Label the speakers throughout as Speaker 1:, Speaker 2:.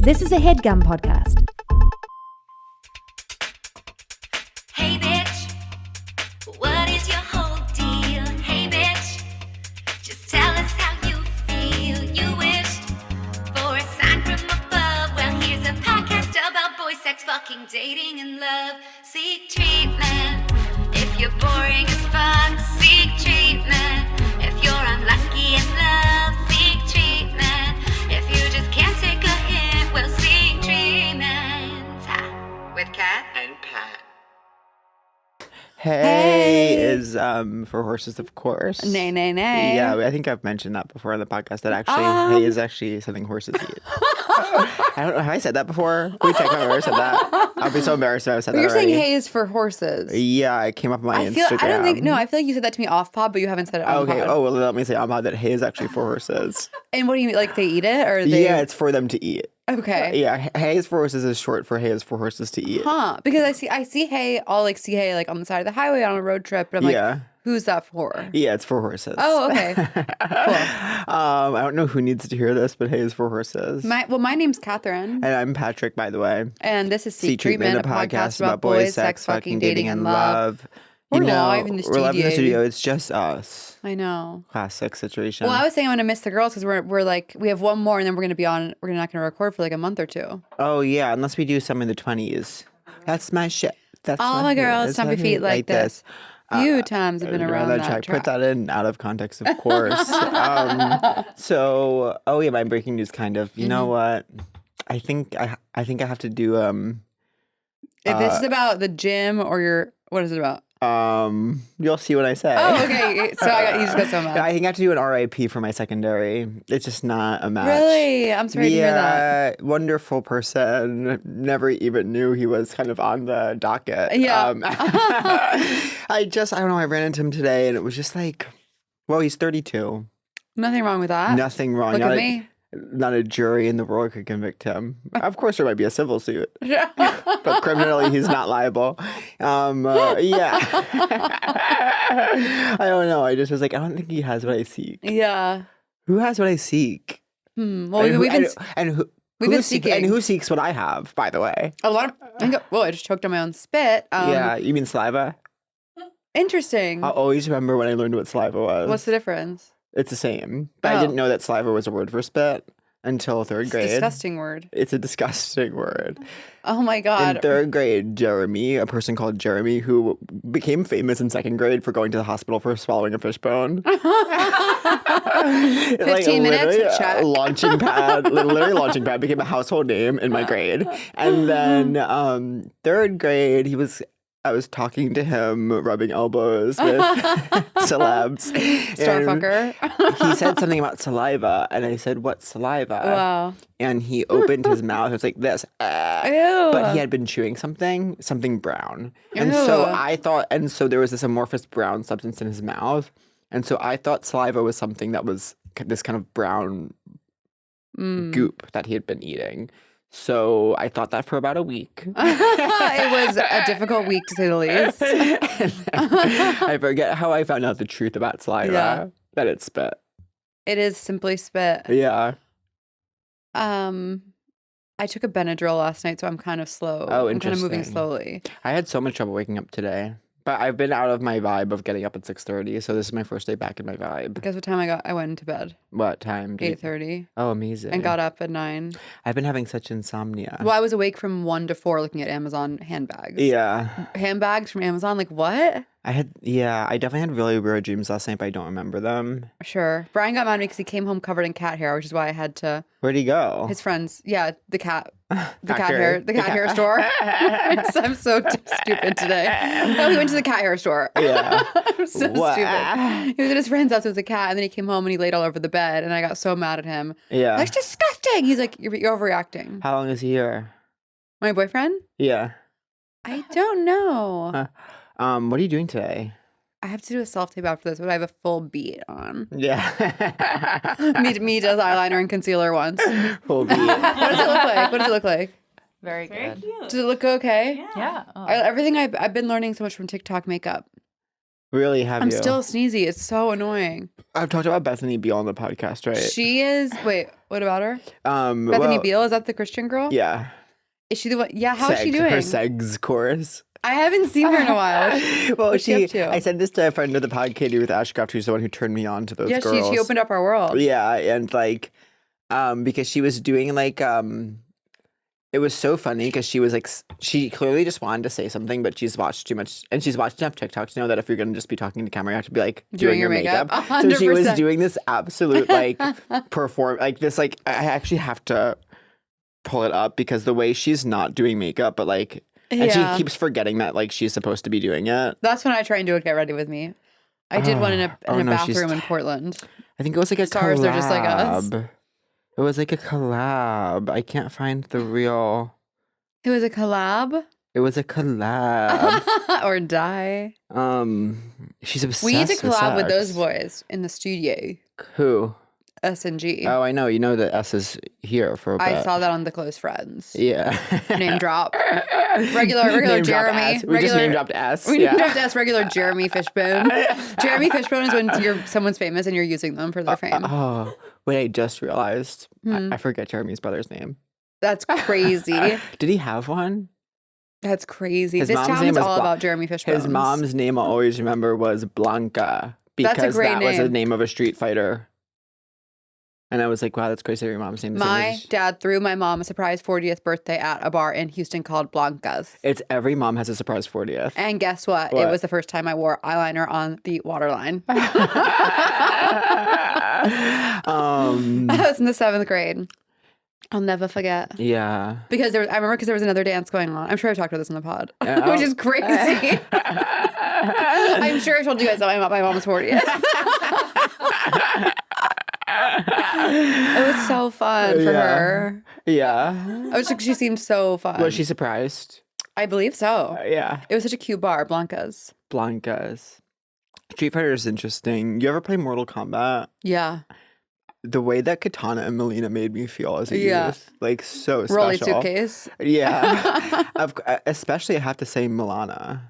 Speaker 1: This is a Headgum podcast.
Speaker 2: Hey bitch, what is your whole deal? Hey bitch, just tell us how you feel. You wished for a sign from above. Well, here's a podcast about boy sex, fucking, dating, and love. Seek treatment if you're boring as fuck. Seek treatment if you're unlucky in love. Seek treatment if you just can't take a hint. Well, seek treatment with Kat
Speaker 3: and Pat.
Speaker 4: Hey is for horses, of course.
Speaker 5: Nay, nay, nay.
Speaker 4: Yeah, I think I've mentioned that before on the podcast. That actually, hey is actually something horses eat. I don't know. Have I said that before? Can we check if I've ever said that? I'll be so embarrassed if I've said that
Speaker 5: You're
Speaker 4: already.
Speaker 5: saying hay is for horses.
Speaker 4: Yeah, it came up on my Instagram.
Speaker 5: I don't think. No, I feel like you said that to me off pod, but you haven't said it on
Speaker 4: Okay.
Speaker 5: pod.
Speaker 4: Oh, well, let me say on pod that hay is actually for horses.
Speaker 5: And what do you mean? Like they eat it, or they?
Speaker 4: Yeah, it's for them to eat.
Speaker 5: Okay.
Speaker 4: Yeah, hay is for horses is short for hay is for horses to eat.
Speaker 5: Huh? Because I see hay. I'll see hay like on the side of the highway on a road trip, but I'm like,
Speaker 4: Yeah.
Speaker 5: who's that for?
Speaker 4: Yeah, it's for horses.
Speaker 5: Oh, okay. Cool.
Speaker 4: I don't know who needs to hear this, but hay is for horses.
Speaker 5: My name's Catherine,
Speaker 4: And I'm Patrick, by the way.
Speaker 5: and this is Seek Treatment, a podcast about boys, sex, fucking, dating, and love. We're live in the
Speaker 4: We're live in the
Speaker 5: studio.
Speaker 4: studio. It's just us.
Speaker 5: I know.
Speaker 4: Classic situation.
Speaker 5: Well, I was saying I'm gonna miss the girls because we're like we have one more, and then we're gonna be on. We're not gonna record for like a month or two.
Speaker 4: Oh, yeah, unless we do some in the 20s. That's my shit. That's
Speaker 5: All my girls stomp your feet like this. Few times I've been around that track.
Speaker 4: Put that in out of context, of course. So, oh yeah, my breaking news kind of. You know what? I think I have to do
Speaker 5: If this is about the gym or what is it about?
Speaker 4: you'll see what I say.
Speaker 5: Oh, okay. So you just got so mad.
Speaker 4: I think I have to do an RIP for my secondary. It's just not a match.
Speaker 5: Really? I'm sorry to hear that.
Speaker 4: Wonderful person. Never even knew he was kind of on the docket.
Speaker 5: Yeah.
Speaker 4: I don't know. I ran into him today and it was just like, well, he's 32.
Speaker 5: Nothing wrong with that.
Speaker 4: Nothing wrong.
Speaker 5: Look
Speaker 4: not
Speaker 5: at
Speaker 4: a,
Speaker 5: me.
Speaker 4: Not a jury in the world could convict him. Of course, there might be a civil suit, but criminally, he's not liable. Yeah. I don't know. I just was like, I don't think he has what I seek.
Speaker 5: Yeah.
Speaker 4: Who has what I seek?
Speaker 5: Well,
Speaker 4: And
Speaker 5: we've been seeking.
Speaker 4: And who seeks what I have, by the way?
Speaker 5: A lot of. Well, I just choked on my own spit.
Speaker 4: Yeah, you mean saliva?
Speaker 5: Interesting.
Speaker 4: I'll always remember when I learned what saliva was.
Speaker 5: What's the difference?
Speaker 4: It's the same. But I
Speaker 5: Oh.
Speaker 4: didn't know that saliva was a word for spit until third grade.
Speaker 5: It's a disgusting word.
Speaker 4: It's a disgusting word.
Speaker 5: Oh my God.
Speaker 4: In third grade, Jeremy, a person called Jeremy, who became famous in second grade for going to the hospital for swallowing a fish bone.
Speaker 5: 15 minutes,
Speaker 4: literally,
Speaker 5: check.
Speaker 4: launching pad, became a household name in my grade. And then third grade, I was talking to him, rubbing elbows with celebs.
Speaker 5: Starfucker.
Speaker 4: He said something about saliva, and I said, "What's saliva?"
Speaker 5: Wow.
Speaker 4: And he opened his mouth. It was like this.
Speaker 5: Ew.
Speaker 4: But he had been chewing something brown. And
Speaker 5: Ew.
Speaker 4: so there was this amorphous brown substance in his mouth. And so I thought saliva was something that was this kind of brown goop that he had been eating. So I thought that for about a week.
Speaker 5: It was a difficult week, to say the least.
Speaker 4: I forget how I found out the truth about saliva.
Speaker 5: Yeah.
Speaker 4: That it's spit.
Speaker 5: It is simply spit.
Speaker 4: Yeah.
Speaker 5: I took a Benadryl last night, so I'm kind of slow.
Speaker 4: Oh,
Speaker 5: I'm kind of moving
Speaker 4: interesting.
Speaker 5: slowly.
Speaker 4: I had so much trouble waking up today. But I've been out of my vibe of getting up at 6:30, so this is my first day back in my vibe.
Speaker 5: Guess what time I went into bed?
Speaker 4: What time?
Speaker 5: 8:30.
Speaker 4: Oh, amazing.
Speaker 5: And got up at 9.
Speaker 4: I've been having such insomnia.
Speaker 5: Well, I was awake from 1 to 4 looking at Amazon handbags.
Speaker 4: Yeah.
Speaker 5: Handbags from Amazon? Like, what?
Speaker 4: I definitely had really weird dreams last night, but I don't remember them.
Speaker 5: Sure. Brian got mad at me because he came home covered in cat hair, which is why I had to.
Speaker 4: Where'd he go?
Speaker 5: His friends, the cat
Speaker 4: Factory.
Speaker 5: hair store. I'm so stupid today. No, he went to the cat hair store.
Speaker 4: Yeah.
Speaker 5: I'm so
Speaker 4: What?
Speaker 5: stupid. He was at his friend's house with a cat, and then he came home and he laid all over the bed, and I got so mad at him.
Speaker 4: Yeah.
Speaker 5: That's disgusting. He's like, you're overreacting.
Speaker 4: How long is he here?
Speaker 5: My boyfriend?
Speaker 4: Yeah.
Speaker 5: I don't know.
Speaker 4: What are you doing today?
Speaker 5: I have to do a self-tape after this, but I have a full beat on.
Speaker 4: Yeah.
Speaker 5: me does eyeliner and concealer once.
Speaker 4: Full beat.
Speaker 5: What does it look like? What does it look like?
Speaker 6: Very good.
Speaker 7: Cute.
Speaker 5: Does it look okay?
Speaker 6: Yeah. Oh.
Speaker 5: Everything I've been learning so much from TikTok makeup.
Speaker 4: Really, have
Speaker 5: I'm
Speaker 4: you?
Speaker 5: still sneezy. It's so annoying.
Speaker 4: I've talked about Bethany Beal on the podcast, right?
Speaker 5: She is. Wait. What about her?
Speaker 4: Bethany
Speaker 5: Bethany Beal, is that the Christian girl?
Speaker 4: Yeah.
Speaker 5: Is she the one? Yeah, how is she doing?
Speaker 4: Her segs chorus.
Speaker 5: I haven't seen her in a while.
Speaker 4: Well,
Speaker 5: What's she up to?
Speaker 4: I said this to a friend of the pod, Katie Ruth Ashcroft, who's the one who turned me on to those
Speaker 5: Yeah,
Speaker 4: girls.
Speaker 5: she opened up our world.
Speaker 4: Yeah, and like, because she was doing like, it was so funny because she was like, she clearly just wanted to say something, but she's watched too much, and she's watched enough TikTok to know that if you're going to just be talking to camera, you have to be like doing your makeup.
Speaker 5: 100%.
Speaker 4: So she was doing this absolute like like this, like, I actually have to pull it up because the way she's not doing makeup, but like, and she keeps forgetting that like she's supposed to be doing it.
Speaker 5: That's when I try and do it. Get ready with me. I did one in a bathroom in Portland.
Speaker 4: I think it was like a
Speaker 5: Stars
Speaker 4: collab.
Speaker 5: are just like us.
Speaker 4: It was like a collab. I can't find the real.
Speaker 5: It was a collab.
Speaker 4: It was a collab.
Speaker 5: Or die.
Speaker 4: She's obsessed.
Speaker 5: We need to collab with
Speaker 4: sex.
Speaker 5: those boys in the studio.
Speaker 4: Who?
Speaker 5: S&G.
Speaker 4: Oh, I know. You know that S is here for a bit.
Speaker 5: I saw that on The Close Friends.
Speaker 4: Yeah.
Speaker 5: Name drop. Regular
Speaker 4: Name
Speaker 5: Jeremy.
Speaker 4: Drop S. We just name dropped S.
Speaker 5: We name dropped S. Regular Jeremy Fishbone. Jeremy Fishbone is when someone's famous and you're using them for their fame.
Speaker 4: Oh, wait! I just realized. I forget Jeremy's brother's name.
Speaker 5: That's crazy.
Speaker 4: Did he have one?
Speaker 5: That's crazy.
Speaker 4: His
Speaker 5: This
Speaker 4: mom's
Speaker 5: town
Speaker 4: name
Speaker 5: is
Speaker 4: was
Speaker 5: all about Jeremy Fishbone.
Speaker 4: His mom's name I'll always remember was Blanca because
Speaker 5: That's a great
Speaker 4: that was the
Speaker 5: name.
Speaker 4: name of a street fighter. And I was like, wow, that's crazy that your mom's name is
Speaker 5: My dad threw my mom a surprise 40th birthday at a bar in Houston called Blanca's.
Speaker 4: It's every mom has a surprise 40th.
Speaker 5: And guess what?
Speaker 4: What?
Speaker 5: It was the first time I wore eyeliner on the waterline.
Speaker 4: Um,
Speaker 5: I was in the 7th grade. I'll never forget.
Speaker 4: yeah.
Speaker 5: Because I remember because there was another dance going on. I'm sure I've talked about this in the pod,
Speaker 4: Oh.
Speaker 5: which is crazy. I'm sure I told you guys that I'm at my mom's 40th. It was so fun for her.
Speaker 4: Yeah.
Speaker 5: I was like, she seemed so fun.
Speaker 4: Was she surprised?
Speaker 5: I believe so.
Speaker 4: Yeah.
Speaker 5: It was such a cute bar, Blanca's.
Speaker 4: Blanca's. Street Fighter is interesting. You ever play Mortal Kombat?
Speaker 5: Yeah.
Speaker 4: The way that Katana and Melina made me feel as a
Speaker 5: Yeah.
Speaker 4: youth, like so
Speaker 5: Rolly
Speaker 4: special.
Speaker 5: suitcase.
Speaker 4: Yeah. Especially, I have to say, Milana.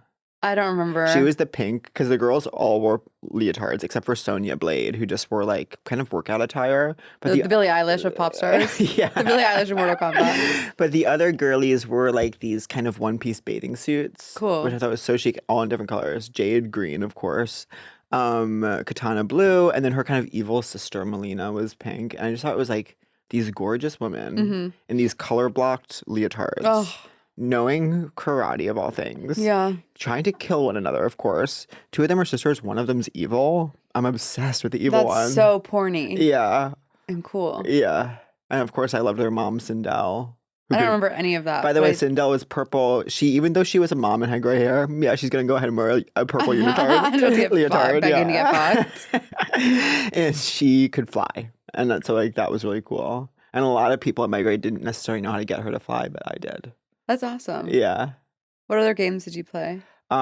Speaker 5: I don't remember.
Speaker 4: She was the pink, because the girls all wore leotards except for Sonya Blade, who just wore like kind of workout attire. But
Speaker 5: the Billie Eilish of pop stars.
Speaker 4: Yeah.
Speaker 5: The Billie Eilish of Mortal Kombat.
Speaker 4: But the other girlies wore like these kind of one-piece bathing suits.
Speaker 5: Cool.
Speaker 4: Which I thought was so chic, all in different colors. Jade green, of course. Katana blue, and then her kind of evil sister Melina was pink. And I just thought it was like these gorgeous women in these color-blocked leotards.
Speaker 5: Oh.
Speaker 4: Knowing karate of all things.
Speaker 5: Yeah.
Speaker 4: Trying to kill one another, of course. 2 of them are sisters. One of them's evil. I'm obsessed with the evil one.
Speaker 5: That's so porny
Speaker 4: Yeah.
Speaker 5: and cool.
Speaker 4: Yeah. And of course, I loved their mom, Sindel.
Speaker 5: I don't remember any of that.
Speaker 4: By the way,
Speaker 5: Wait.
Speaker 4: Sindel was purple. Even though she was a mom and had gray hair, yeah, she's going to go ahead and wear a purple unitard.
Speaker 5: Begging to get fucked.
Speaker 4: And she could fly. And so, like, that was really cool. And a lot of people at my grade didn't necessarily know how to get her to fly, but I did.
Speaker 5: That's awesome.
Speaker 4: Yeah.
Speaker 5: What other games did you play?
Speaker 4: What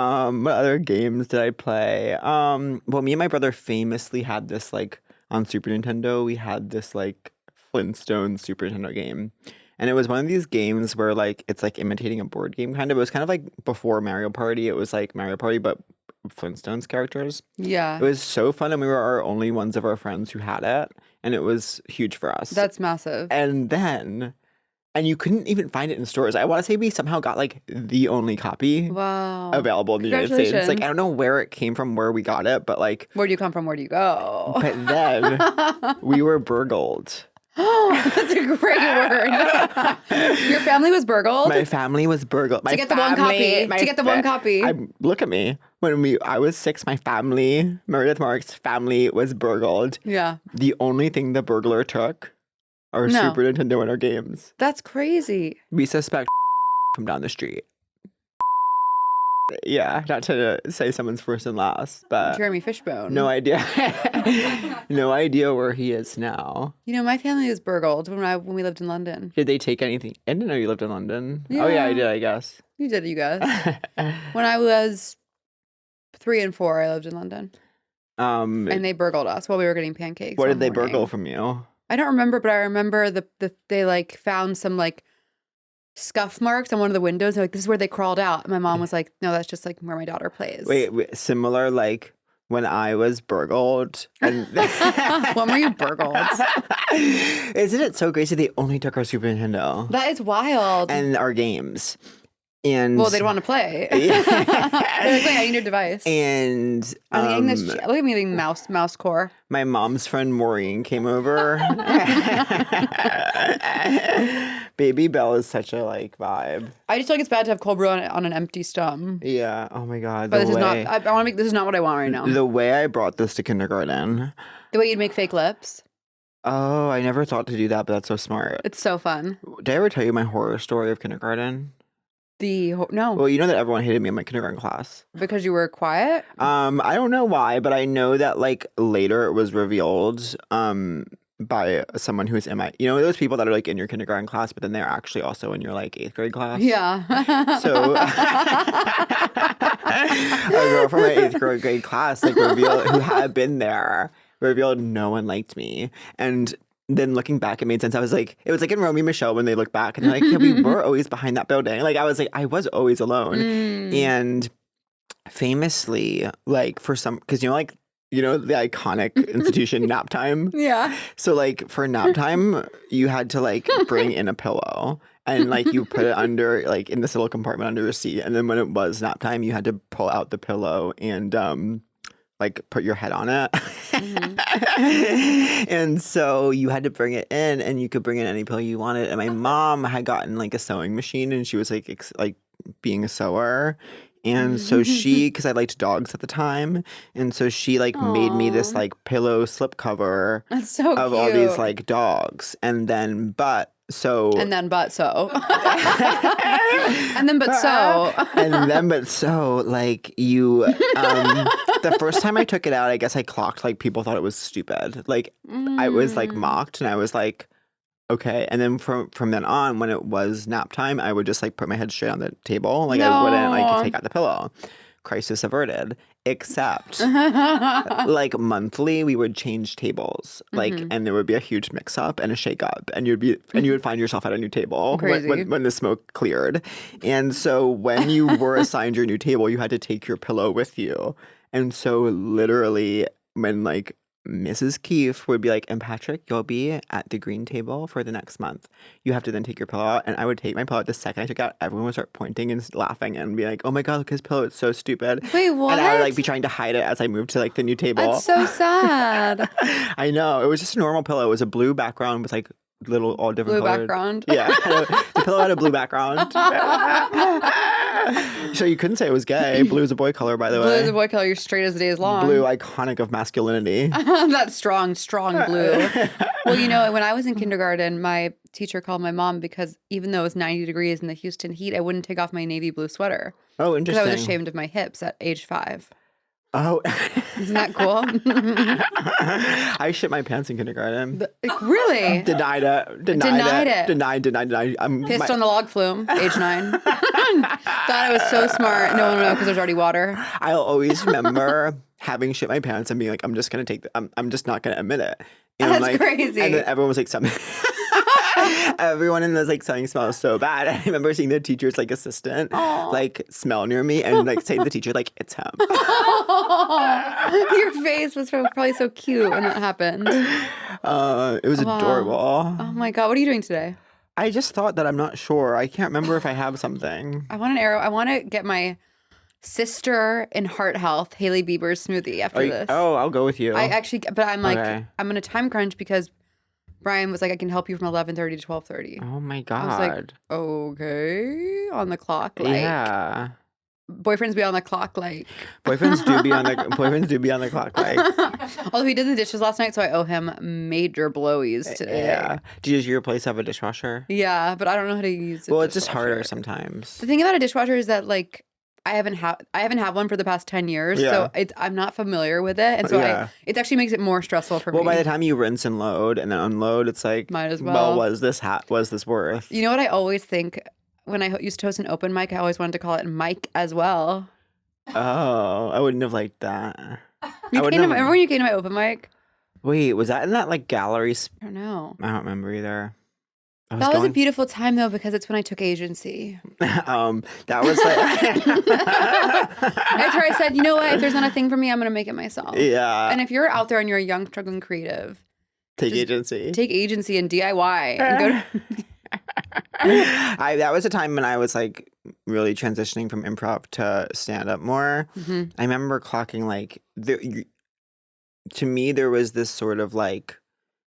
Speaker 4: other games did I play? Well, me and my brother famously had this, like, on Super Nintendo, we had this, like, Flintstones Super Nintendo game. And it was one of these games where, like, it's, like, imitating a board game, kind of. It was kind of like before Mario Party. It was, like, Mario Party, but Flintstones characters.
Speaker 5: Yeah.
Speaker 4: It was so fun, and we were our only ones of our friends who had it. And it was huge for us.
Speaker 5: That's massive.
Speaker 4: And then... And you couldn't even find it in stores. I want to say we somehow got like the only copy
Speaker 5: Wow.
Speaker 4: available in the United States. Like,
Speaker 5: Congratulations.
Speaker 4: I don't know where it came from, where we got it, but like,
Speaker 5: Where do you come from? Where do you go?
Speaker 4: but then we were burgled.
Speaker 5: That's a great word. Your family was burgled?
Speaker 4: My family was burgled.
Speaker 5: To get the one copy. To get the one copy.
Speaker 4: Look at me. When I was 6, my family, Meredith Mark's family, was burgled.
Speaker 5: Yeah.
Speaker 4: The only thing the burglar took are
Speaker 5: No.
Speaker 4: Super Nintendo and our games.
Speaker 5: That's crazy.
Speaker 4: We suspect from down the street. Yeah, not to say someone's first and last, but
Speaker 5: Jeremy Fishbone.
Speaker 4: no idea. No idea where he is now.
Speaker 5: You know, my family was burgled when we lived in London.
Speaker 4: Did they take anything? I didn't know you lived in London. Oh yeah, I
Speaker 5: Yeah.
Speaker 4: did, I guess.
Speaker 5: You did, you guys. When I was 3 and 4, I lived in London. And they burgled us while we were getting pancakes.
Speaker 4: what
Speaker 5: one
Speaker 4: did they
Speaker 5: morning.
Speaker 4: burgle from you?
Speaker 5: I don't remember, but I remember they like found some like scuff marks on one of the windows. They're like, this is where they crawled out. And my mom was like, no, that's just like where my daughter plays.
Speaker 4: Wait, similar like when I was burgled. And
Speaker 5: When were you burgled?
Speaker 4: Isn't it so crazy they only took our Super Nintendo
Speaker 5: That is wild.
Speaker 4: and our games? And
Speaker 5: well, they'd want to play. They're like, I need your device.
Speaker 4: And
Speaker 5: I'm getting look at me being mouse core.
Speaker 4: my mom's friend Maureen came over. Baby Belle is such a vibe.
Speaker 5: I just feel like it's bad to have cold brew on an empty stomach.
Speaker 4: Yeah. Oh my god.
Speaker 5: But this is not. I want to make. This is not what I want right now.
Speaker 4: The way I brought this to kindergarten.
Speaker 5: The way you'd make fake lips.
Speaker 4: Oh, I never thought to do that, but that's so smart.
Speaker 5: It's so fun.
Speaker 4: Did I ever tell you my horror story of kindergarten?
Speaker 5: No.
Speaker 4: Well, you know that everyone hated me in my kindergarten class.
Speaker 5: Because you were quiet?
Speaker 4: I don't know why, but I know that later it was revealed by someone who's in my, those people that are in your kindergarten class, but then they're actually also in your 8th grade class.
Speaker 5: Yeah.
Speaker 4: So a girl from my 8th grade class revealed who had been there revealed no one liked me. And then looking back, it made sense. I was it was in Romeo and Michelle when they look back and they're yeah, we were always behind that building. I was I was always alone. And famously, for some, because the iconic institution nap time.
Speaker 5: Yeah.
Speaker 4: So for nap time, you had to bring in a pillow and you put it under in this little compartment under your seat. And then when it was nap time, you had to pull out the pillow and put your head on it. And so you had to bring it in and you could bring in any pillow you wanted. And my mom had gotten a sewing machine and she was being a sewer. And so she, because I liked dogs at the time, and so she made me this pillow slip cover
Speaker 5: That's so
Speaker 4: of
Speaker 5: cute.
Speaker 4: all these dogs. And then but so.
Speaker 5: And then but so. And then but so.
Speaker 4: You the first time I took it out, I guess I clocked people thought it was stupid. I was mocked and I was okay. And then from then on, when it was nap time, I would just put my head straight on the table. I wouldn't take out the pillow. Crisis averted. Except monthly we would change tables. And there would be a huge mix up and a shake up. And you would find yourself at a new table when the smoke cleared. And so when you were assigned your new table, you had to take your pillow with you. And so literally when Mrs. Keefe would be and Patrick, you'll be at the green table for the next month. You have to then take your pillow out. And I would take my pillow out. The second I took it out, everyone would start pointing and laughing and be oh my God, look at his pillow. It's so stupid.
Speaker 5: Wait, what?
Speaker 4: And I would be trying to hide it as I moved to the new table.
Speaker 5: That's so sad.
Speaker 4: I know. It was just a normal pillow. It was a blue background with little all different
Speaker 5: blue
Speaker 4: colored.
Speaker 5: Background.
Speaker 4: Yeah. The pillow had a blue background. So you couldn't say it was gay. Blue is a boy color, by the way.
Speaker 5: Blue is a boy color. You're straight as the day is long.
Speaker 4: Blue, iconic of masculinity.
Speaker 5: That strong blue. Well, when I was in kindergarten, my teacher called my mom because even though it was 90 degrees in the Houston heat, I wouldn't take off my navy blue sweater.
Speaker 4: Oh, interesting.
Speaker 5: Because I was ashamed of my hips at age 5.
Speaker 4: Oh.
Speaker 5: Isn't that cool?
Speaker 4: I shit my pants in kindergarten.
Speaker 5: Really?
Speaker 4: Denied it. Denied.
Speaker 5: Pissed on the log flume, age 9. Thought I was so smart. No one would know because there's already water.
Speaker 4: I'll always remember having shit my pants and being I'm just going to take I'm just not going to admit it. And
Speaker 5: that's crazy.
Speaker 4: And then everyone was something. Everyone in the something smells so bad. I remember seeing the teacher's assistant smell near me and say to the teacher it's him.
Speaker 5: Your face was probably so cute when that happened.
Speaker 4: It was adorable.
Speaker 5: Oh my God, what are you doing today?
Speaker 4: I just thought that I'm not sure. I can't remember if I have something.
Speaker 5: I want an arrow. I want to get my sister in heart health, Hailey Bieber's smoothie after this.
Speaker 4: Oh, I'll go with you.
Speaker 5: But I'm
Speaker 4: Okay.
Speaker 5: I'm in a time crunch because Brian was I can help you from 11:30 to 12:30.
Speaker 4: Oh my God.
Speaker 5: I was okay, on the clock.
Speaker 4: Yeah.
Speaker 5: Boyfriends be on the clock
Speaker 4: Boyfriends do be on the clock
Speaker 5: Although he did the dishes last night, so I owe him major blowies today.
Speaker 4: Yeah. Does your place have a dishwasher?
Speaker 5: Yeah, but I don't know how to use it.
Speaker 4: Well, it's just harder sometimes.
Speaker 5: The thing about a dishwasher is that I haven't had one for the past 10 years, so I'm not familiar with it, and so it actually makes it more stressful for me.
Speaker 4: Well, by the time you rinse and load and then unload, it's
Speaker 5: might as well.
Speaker 4: Well, was this worth?
Speaker 5: You know what I always think when I used to host an open mic, I always wanted to call it Mike as well.
Speaker 4: Oh, I wouldn't have liked that.
Speaker 5: Remember when you came to my open mic?
Speaker 4: Wait, was that in that gallery?
Speaker 5: I don't know.
Speaker 4: I don't remember either.
Speaker 5: That was a beautiful time though because it's when I took agency.
Speaker 4: That was like
Speaker 5: That's where I said, you know what? If there's not a thing for me, I'm gonna make it myself.
Speaker 4: Yeah.
Speaker 5: And if you're out there and you're a young, struggling creative,
Speaker 4: Take agency.
Speaker 5: Take agency and DIY. And go to
Speaker 4: that was a time when I was like really transitioning from improv to stand up more. I remember clocking like to me there was this sort of like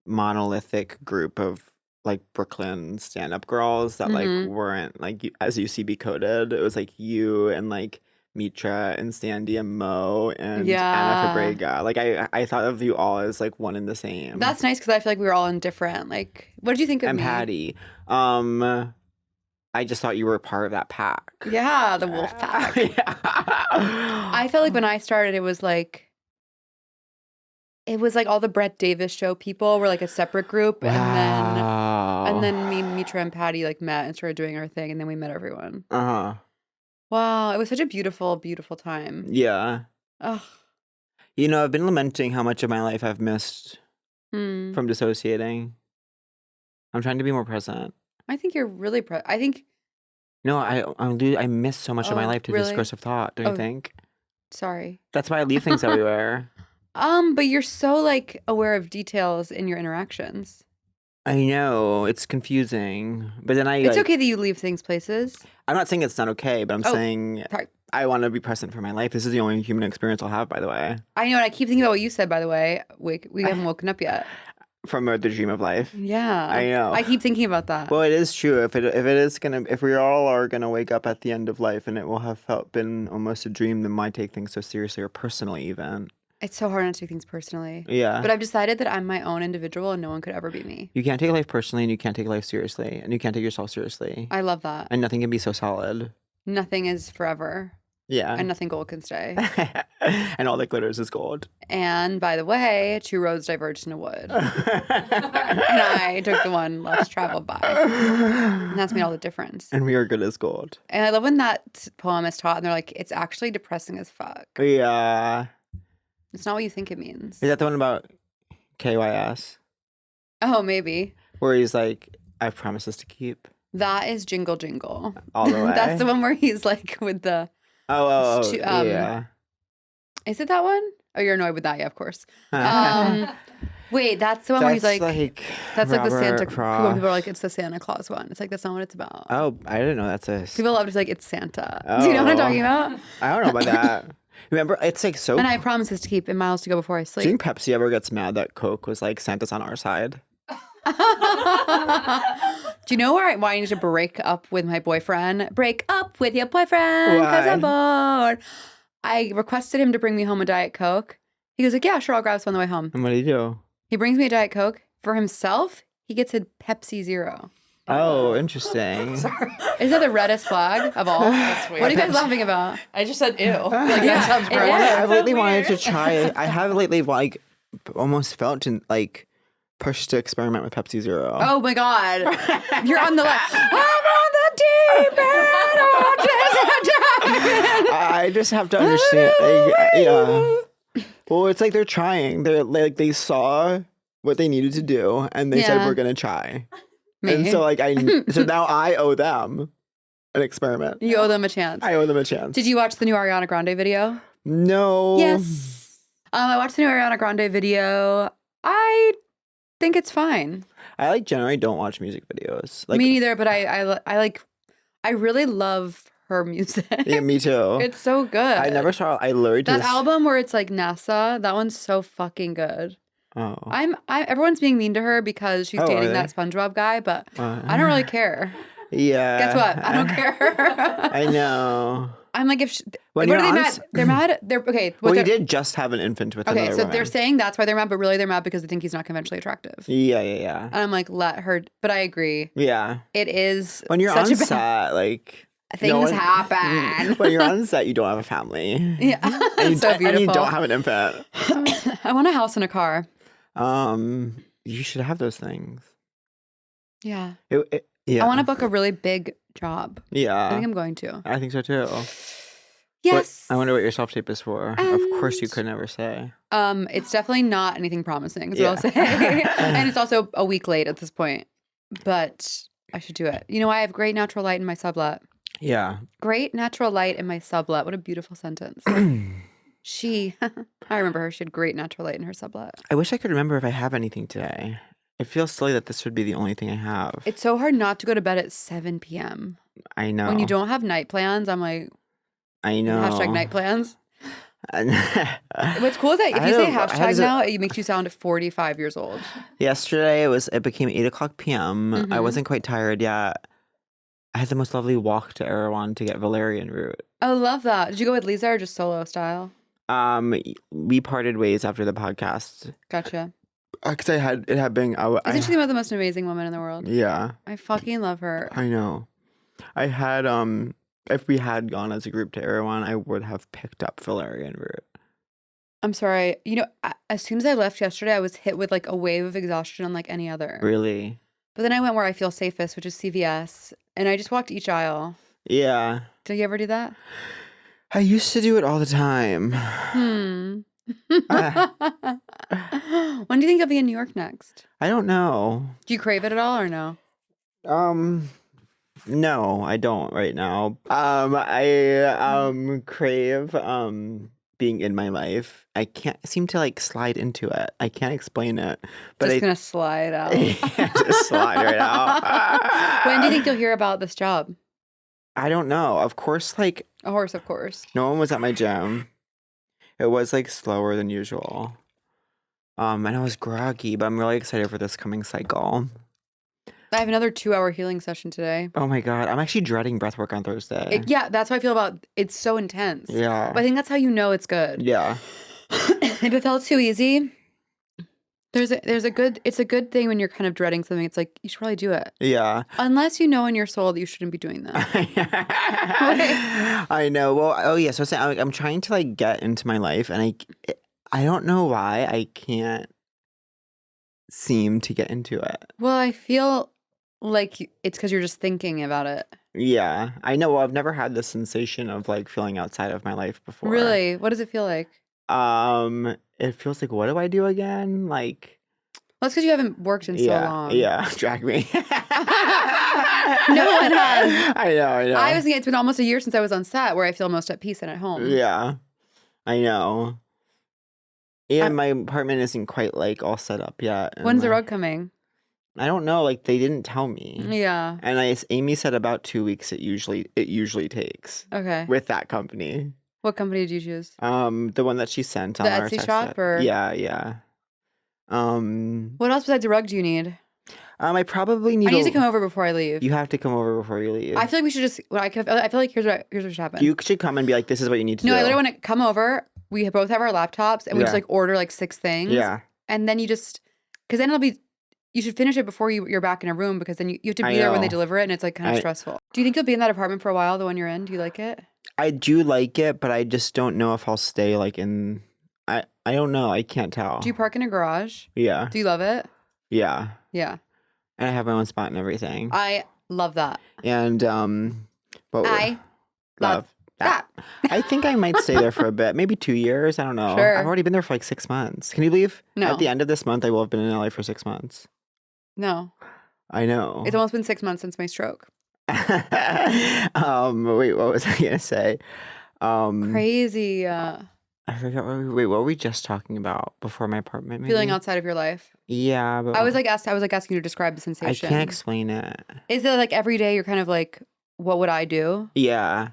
Speaker 4: monolithic group of like Brooklyn stand up girls that like weren't like as UCB coded. It was like you and like Mitra and Sandy and Mo and Anna Fabrega. Like I thought of you all as like one and the same.
Speaker 5: That's nice because I feel like we were all indifferent. Like, what did you think of me?
Speaker 4: Patty. I just thought you were part of that pack.
Speaker 5: Yeah, the wolf pack. I felt like when I started, it was like all the Brett Davis show people were like a separate group, and then me, Mitra, and Patty like met and started doing our thing, and then we met everyone. Wow, it was such a beautiful, beautiful time.
Speaker 4: Yeah.
Speaker 5: Ugh.
Speaker 4: You know, I've been lamenting how much of my life I've missed from dissociating. I'm trying to be more present.
Speaker 5: I think you're really I think.
Speaker 4: No, I miss so much of my life to discursive thought. Don't you think?
Speaker 5: Sorry.
Speaker 4: That's why I leave things everywhere.
Speaker 5: But you're so like aware of details in your interactions.
Speaker 4: I know it's confusing, but then
Speaker 5: it's okay that you leave things places.
Speaker 4: I'm not saying it's not okay, but I'm saying I want to be present for my life. This is the only human experience I'll have, by the way.
Speaker 5: I know, and I keep thinking about what you said, by the way. We haven't woken up yet.
Speaker 4: From the dream of life.
Speaker 5: Yeah,
Speaker 4: I know.
Speaker 5: I keep thinking about that.
Speaker 4: Well, it is true. If we all are gonna wake up at the end of life, and it will have been almost a dream, then why take things so seriously or personally even?
Speaker 5: It's so hard not to take things personally.
Speaker 4: Yeah.
Speaker 5: But I've decided that I'm my own individual and no one could ever be me.
Speaker 4: You can't take life personally and you can't take life seriously and you can't take yourself seriously.
Speaker 5: I love that.
Speaker 4: And nothing can be so solid.
Speaker 5: Nothing is forever.
Speaker 4: Yeah.
Speaker 5: And nothing gold can stay.
Speaker 4: And all that glitters is gold.
Speaker 5: And by the way, two roads diverged in a wood. And I took the one less traveled by. And that's made all the difference.
Speaker 4: And we are good as gold.
Speaker 5: And I love when that poem is taught and they're like, it's actually depressing as fuck.
Speaker 4: Yeah.
Speaker 5: It's not what you think it means.
Speaker 4: Is that the one about KYS?
Speaker 5: Oh, maybe.
Speaker 4: Where he's like, I have promises to keep.
Speaker 5: That is Jingle Jingle.
Speaker 4: All the way.
Speaker 5: That's the one where he's like with the...
Speaker 4: yeah.
Speaker 5: Is it that one? Oh, you're annoyed with that, yeah, of course. Wait, that's the one where he's like that's like the Santa Claus. When people are like, it's the Santa Claus one. It's like, that's not what it's about.
Speaker 4: Oh, I didn't know that's a...
Speaker 5: People love to say, like, it's Santa. Do you know what I'm talking about?
Speaker 4: I don't know about that. Remember, it's like so...
Speaker 5: And I have promises to keep and miles to go before I sleep.
Speaker 4: Do you think Pepsi ever gets mad that Coke was like, Santa's on our side?
Speaker 5: Do you know why I need to break up with my boyfriend? Break up with your boyfriend because I'm bored. I requested him to bring me home a Diet Coke. He goes like, yeah, sure, I'll grab some on the way home.
Speaker 4: And what do you do?
Speaker 5: He brings me a Diet Coke. For himself, he gets a Pepsi Zero.
Speaker 4: Oh, interesting.
Speaker 5: Sorry. Is that the reddest flag of all? That's weird. What are you guys laughing about?
Speaker 3: I just said ew. Like, that sounds gross.
Speaker 4: I've lately wanted to try. I have lately like almost felt like pushed to experiment with Pepsi Zero.
Speaker 5: Oh my God. You're on the left. I'm on the deep end.
Speaker 4: I just have to understand. Yeah. Well, it's like they're trying. They're like they saw what they needed to do, and they said we're gonna try. And so so now I owe them an experiment.
Speaker 5: You owe them a chance.
Speaker 4: I owe them a chance.
Speaker 5: Did you watch the new Ariana Grande video?
Speaker 4: No.
Speaker 5: Yes. I watched the new Ariana Grande video. I think it's fine.
Speaker 4: I generally don't watch music videos.
Speaker 5: Me neither, but I really love her music.
Speaker 4: Yeah, me too.
Speaker 5: It's so good.
Speaker 4: I never saw. I literally
Speaker 5: that album where it's like NASA. That one's so fucking good.
Speaker 4: Oh.
Speaker 5: Everyone's being mean to her because she's dating that SpongeBob guy, but I don't really care.
Speaker 4: Yeah.
Speaker 5: Guess what? I don't care.
Speaker 4: I know.
Speaker 5: I'm like, what are they mad? They're mad. They're okay.
Speaker 4: Well, he did just have an infant with another woman.
Speaker 5: They're saying that's why they're mad, but really they're mad because they think he's not conventionally attractive.
Speaker 4: Yeah.
Speaker 5: And I'm like, let her. But I agree.
Speaker 4: Yeah.
Speaker 5: It is
Speaker 4: when you're on set, like.
Speaker 5: Things happen.
Speaker 4: When you're on set, you don't have a family.
Speaker 5: Yeah.
Speaker 4: And
Speaker 5: so beautiful.
Speaker 4: And you don't have an infant.
Speaker 5: I want a house and a car.
Speaker 4: You should have those things.
Speaker 5: Yeah.
Speaker 4: Yeah.
Speaker 5: I want to book a really big job.
Speaker 4: Yeah.
Speaker 5: I think I'm going to.
Speaker 4: I think so too.
Speaker 5: Yes.
Speaker 4: I wonder what your self-tape is for. Of course you could never say.
Speaker 5: It's definitely not anything promising, is what I'll say. And it's also a week late at this point. but I should do it. You know, I have great natural light in my sublet.
Speaker 4: Yeah.
Speaker 5: Great natural light in my sublet. What a beautiful sentence. I remember her. She had great natural light in her sublet.
Speaker 4: I wish I could remember if I have anything today. It feels silly that this would be the only thing I have.
Speaker 5: It's so hard not to go to bed at 7 p.m.
Speaker 4: I know.
Speaker 5: When you don't have night plans, I'm like,
Speaker 4: I know.
Speaker 5: hashtag night plans. What's cool is that if you say hashtag now, it makes you sound 45 years old.
Speaker 4: Yesterday, it became 8:00 p.m. I wasn't quite tired yet. I had the most lovely walk to Erewhon to get valerian root.
Speaker 5: I love that. Did you go with Lisa or just solo style?
Speaker 4: We parted ways after the podcast.
Speaker 5: Gotcha.
Speaker 4: Because it had been.
Speaker 5: Isn't she the most amazing woman in the world?
Speaker 4: Yeah.
Speaker 5: I fucking love her.
Speaker 4: I know. I had if we had gone as a group to Erewhon, I would have picked up valerian root.
Speaker 5: I'm sorry. You know, as soon as I left yesterday, I was hit with like a wave of exhaustion unlike any other.
Speaker 4: Really?
Speaker 5: But then I went where I feel safest, which is CVS, and I just walked each aisle.
Speaker 4: Yeah.
Speaker 5: Did you ever do that?
Speaker 4: I used to do it all the time.
Speaker 5: When do you think you'll be in New York next?
Speaker 4: I don't know.
Speaker 5: Do you crave it at all or no?
Speaker 4: No, I don't right now. I crave being in my life. I can't seem to like slide into it. I can't explain it. But
Speaker 5: just gonna slide out.
Speaker 4: Yeah, just slide right out.
Speaker 5: When do you think you'll hear about this job?
Speaker 4: I don't know. Of course, like
Speaker 5: A horse, of course.
Speaker 4: no one was at my gym. It was like slower than usual. And I was groggy, but I'm really excited for this coming cycle.
Speaker 5: I have another 2-hour healing session today.
Speaker 4: Oh my God. I'm actually dreading breathwork on Thursday.
Speaker 5: Yeah, that's how I feel about it's so intense.
Speaker 4: Yeah.
Speaker 5: But I think that's how you know it's good.
Speaker 4: Yeah.
Speaker 5: If it felt too easy, it's a good thing when you're kind of dreading something. It's like you should probably do it.
Speaker 4: Yeah.
Speaker 5: Unless you know in your soul that you shouldn't be doing that.
Speaker 4: I know. Well, oh yeah. So I'm trying to like get into my life, and I don't know why I can't seem to get into it.
Speaker 5: Well, I feel like it's because you're just thinking about it.
Speaker 4: Yeah, I know. Well, I've never had the sensation of like feeling outside of my life before.
Speaker 5: Really? What does it feel like?
Speaker 4: It feels like, what do I do again? Like,
Speaker 5: well, it's because you haven't worked in so long.
Speaker 4: Yeah, drag me.
Speaker 5: No one has.
Speaker 4: I know.
Speaker 5: I was thinking it's been almost a year since I was on set where I feel most at peace and at home.
Speaker 4: Yeah, I know. And my apartment isn't quite like all set up yet.
Speaker 5: When's the rug coming?
Speaker 4: I don't know. Like they didn't tell me.
Speaker 5: Yeah.
Speaker 4: And Amy said about 2 weeks. It usually takes.
Speaker 5: Okay.
Speaker 4: With that company.
Speaker 5: What company did you choose?
Speaker 4: The one that she sent on
Speaker 5: the
Speaker 4: our
Speaker 5: Etsy shop, or
Speaker 4: yeah.
Speaker 5: What else besides a rug do you need?
Speaker 4: I probably need.
Speaker 5: I need to come over before I leave.
Speaker 4: You have to come over before you leave.
Speaker 5: I feel like we should just. I feel like here's what should happen.
Speaker 4: You should come and be like, this is what you need to do.
Speaker 5: No, I literally want to come over. We both have our laptops, and we just like order like 6 things.
Speaker 4: Yeah.
Speaker 5: And then you just, because then it'll be. You should finish it before you're back in a room, because then you have to be there when they deliver it, and it's like kind of stressful. Do you think you'll be in that apartment for a while, the one you're in? Do you like it?
Speaker 4: I do like it, but I just don't know if I'll stay like in. I don't know. I can't tell.
Speaker 5: Do you park in a garage?
Speaker 4: Yeah.
Speaker 5: Do you love it?
Speaker 4: Yeah.
Speaker 5: Yeah.
Speaker 4: And I have my own spot and everything.
Speaker 5: I love that.
Speaker 4: And but
Speaker 5: I love that.
Speaker 4: I think I might stay there for a bit, maybe 2 years. I don't know.
Speaker 5: Sure.
Speaker 4: I've already been there for like 6 months. Can you believe?
Speaker 5: No.
Speaker 4: At the end of this month, I will have been in LA for 6 months.
Speaker 5: No.
Speaker 4: I know.
Speaker 5: It's almost been 6 months since my stroke.
Speaker 4: Wait, what was I gonna say?
Speaker 5: Crazy.
Speaker 4: I forgot. What were we just talking about before my apartment? Maybe?
Speaker 5: Feeling outside of your life.
Speaker 4: Yeah, but
Speaker 5: I was asking you to describe the sensation.
Speaker 4: I can't explain it.
Speaker 5: Is it like every day you're kind of like, what would I do?
Speaker 4: Yeah.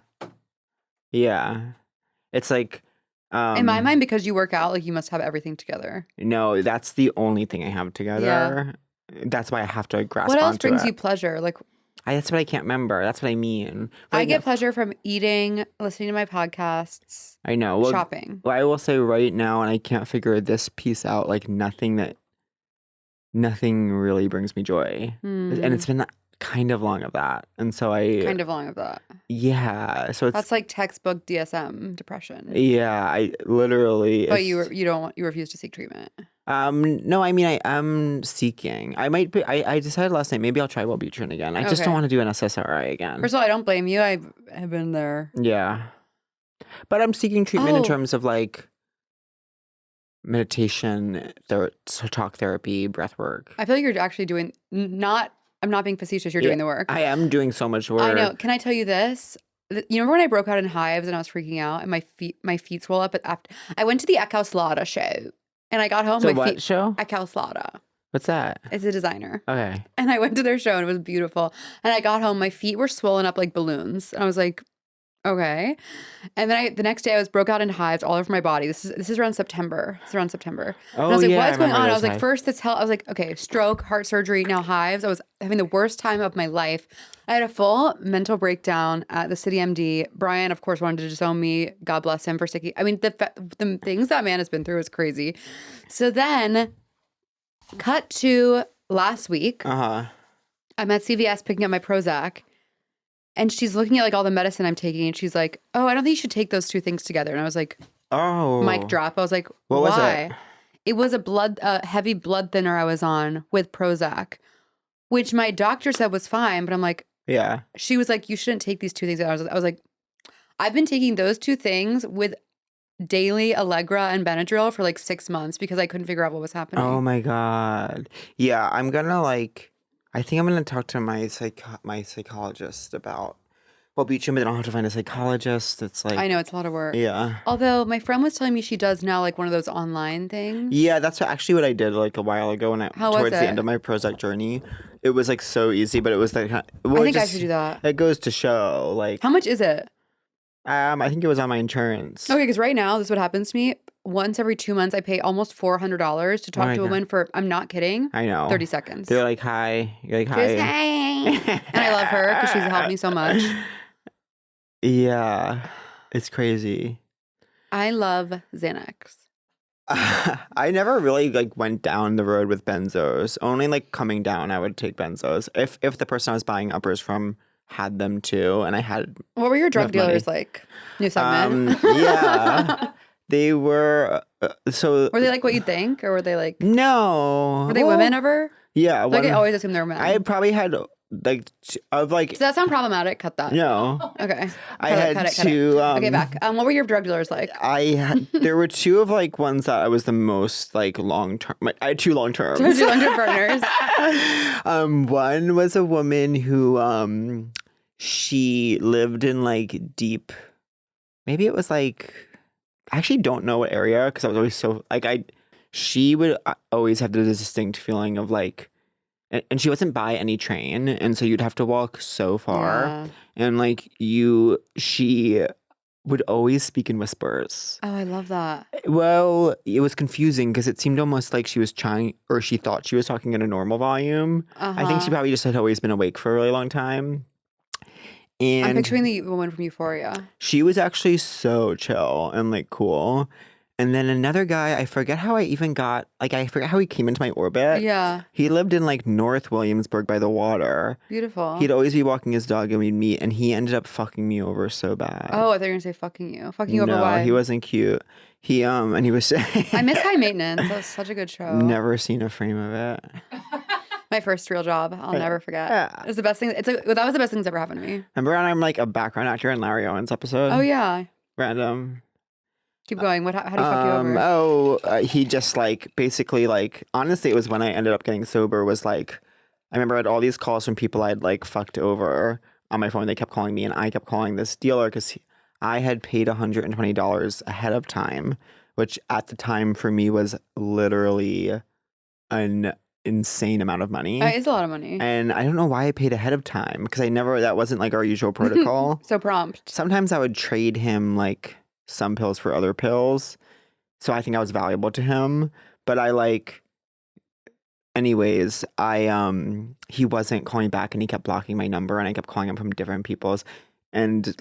Speaker 4: It's like
Speaker 5: in my mind, because you work out, like you must have everything together.
Speaker 4: No, that's the only thing I have together. Yeah. That's why I have to grasp onto it.
Speaker 5: What else brings you pleasure? Like,
Speaker 4: that's what I can't remember. That's what I mean. But
Speaker 5: I get pleasure from eating, listening to my podcasts.
Speaker 4: I know. Well,
Speaker 5: shopping.
Speaker 4: Well, I will say right now, and I can't figure this piece out, like nothing really brings me joy. And it's been kind of long of that. And so yeah. So it's
Speaker 5: that's like textbook DSM depression.
Speaker 4: Yeah, I literally.
Speaker 5: But you refuse to seek treatment.
Speaker 4: No, I mean I am seeking. I might be. I decided last night maybe I'll try Wellbutrin again. I just don't want to do an SSRI again.
Speaker 5: First of all, I don't blame you. I have been there.
Speaker 4: Yeah, but I'm seeking treatment in terms of like meditation, talk therapy, breath work.
Speaker 5: I feel like you're actually doing not I'm not being facetious. You're doing the work.
Speaker 4: I am doing so much work.
Speaker 5: I know. Can I tell you this? You remember when I broke out in hives and I was freaking out and my feet swelled up? I went to the Ekauslada show and I got home.
Speaker 4: So what show?
Speaker 5: Ekauslada.
Speaker 4: What's that?
Speaker 5: It's a designer.
Speaker 4: Okay.
Speaker 5: And I went to their show and it was beautiful. And I got home, my feet were swollen up like balloons. And I was like, okay. And then the next day I broke out in hives all over my body. This is around September. It's around September.
Speaker 4: Oh,
Speaker 5: and I was like,
Speaker 4: yeah,
Speaker 5: what's going on? I was like,
Speaker 4: hives.
Speaker 5: first this hell. I was like, okay, stroke, heart surgery, now hives. I was having the worst time of my life. I had a full mental breakdown at the City MD. Brian, of course, wanted to disown me. God bless him for sticking. I mean, the things that man has been through is crazy. So then, cut to last week. I'm at CVS picking up my Prozac. And she's looking at like all the medicine I'm taking, and she's like, "Oh, I don't think you should take those two things together." And I was like,
Speaker 4: "Oh,
Speaker 5: mic drop." I was like,
Speaker 4: what
Speaker 5: "Why?"
Speaker 4: was it?
Speaker 5: It was a heavy blood thinner I was on with Prozac, which my doctor said was fine. But I'm like,
Speaker 4: yeah.
Speaker 5: She was like, "You shouldn't take these two things." I was like, I've been taking those two things with daily Allegra and Benadryl for like 6 months because I couldn't figure out what was happening.
Speaker 4: Oh my God. Yeah, I'm gonna I think I'm gonna talk to my psychologist about. Well, beach room, but I don't have to find a psychologist. It's like
Speaker 5: I know it's a lot of work.
Speaker 4: Yeah.
Speaker 5: Although my friend was telling me she does now like one of those online things.
Speaker 4: Yeah, that's actually what I did like a while ago when towards the end of my Prozac journey. It was like so easy, but it was like
Speaker 5: I think I should do that.
Speaker 4: It goes to show like
Speaker 5: how much is it?
Speaker 4: I think it was on my insurance.
Speaker 5: Okay, because right now this is what happens to me. Once every 2 months, I pay almost $400 to talk to a woman for, I'm not kidding,
Speaker 4: I know,
Speaker 5: 30 seconds.
Speaker 4: They're like, hi. You're like, hi.
Speaker 5: She goes, hey. And I love her because she's helped me so much.
Speaker 4: Yeah, it's crazy.
Speaker 5: I love Xanax.
Speaker 4: I never really like went down the road with benzos. Only like coming down, I would take benzos. If the person I was buying uppers from had them too, and I had.
Speaker 5: What were your drug dealers like? New segment.
Speaker 4: Yeah, they were. So
Speaker 5: were they like what you think, or were they like?
Speaker 4: No.
Speaker 5: Were they women ever?
Speaker 4: Yeah.
Speaker 5: Like I always assume they're men.
Speaker 4: I probably had like
Speaker 5: Does that sound problematic? Cut that.
Speaker 4: No.
Speaker 5: Okay.
Speaker 4: I had two.
Speaker 5: Okay, back. What were your drug dealers like?
Speaker 4: There were two of like ones that I was the most like long term. I had two long terms.
Speaker 5: Two long-term partners.
Speaker 4: One was a woman who she lived in like deep. Maybe it was like I actually don't know what area because I was always so like she would always have this distinct feeling of like. And she wasn't by any train, and so you'd have to walk so far.
Speaker 5: Yeah.
Speaker 4: And like she would always speak in whispers.
Speaker 5: Oh, I love that.
Speaker 4: Well, it was confusing because it seemed almost like she was trying, or she thought she was talking at a normal volume. I think she probably just had always been awake for a really long time. And
Speaker 5: I'm picturing the woman from Euphoria.
Speaker 4: She was actually so chill and like cool. And then another guy, I forget how I forget how he came into my orbit.
Speaker 5: Yeah.
Speaker 4: He lived in like North Williamsburg by the water.
Speaker 5: Beautiful.
Speaker 4: He'd always be walking his dog and we'd meet, and he ended up fucking me over so bad.
Speaker 5: Oh, I thought you were going to say fucking you. Fucking you over
Speaker 4: No,
Speaker 5: why?
Speaker 4: he wasn't cute. And he was saying...
Speaker 5: I miss High Maintenance. That was such a good show.
Speaker 4: Never seen a frame of it.
Speaker 5: My first real job. I'll never forget.
Speaker 4: Yeah.
Speaker 5: It was the best thing. That was the best thing that's ever happened to me.
Speaker 4: Remember when I'm like a background actor in Larry Owen's episode?
Speaker 5: Oh, yeah.
Speaker 4: Random.
Speaker 5: Keep going. How do you fuck you over?
Speaker 4: He just like basically like honestly it was when I ended up getting sober was like I remember I had all these calls from people I'd like fucked over on my phone. They kept calling me and I kept calling this dealer because I had paid $120 ahead of time, which at the time for me was literally an insane amount of money.
Speaker 5: That is a lot of money.
Speaker 4: And I don't know why I paid ahead of time because that wasn't like our usual protocol.
Speaker 5: So prompt.
Speaker 4: Sometimes I would trade him like some pills for other pills. So I think I was valuable to him. But he wasn't calling back and he kept blocking my number and I kept calling him from different people's. And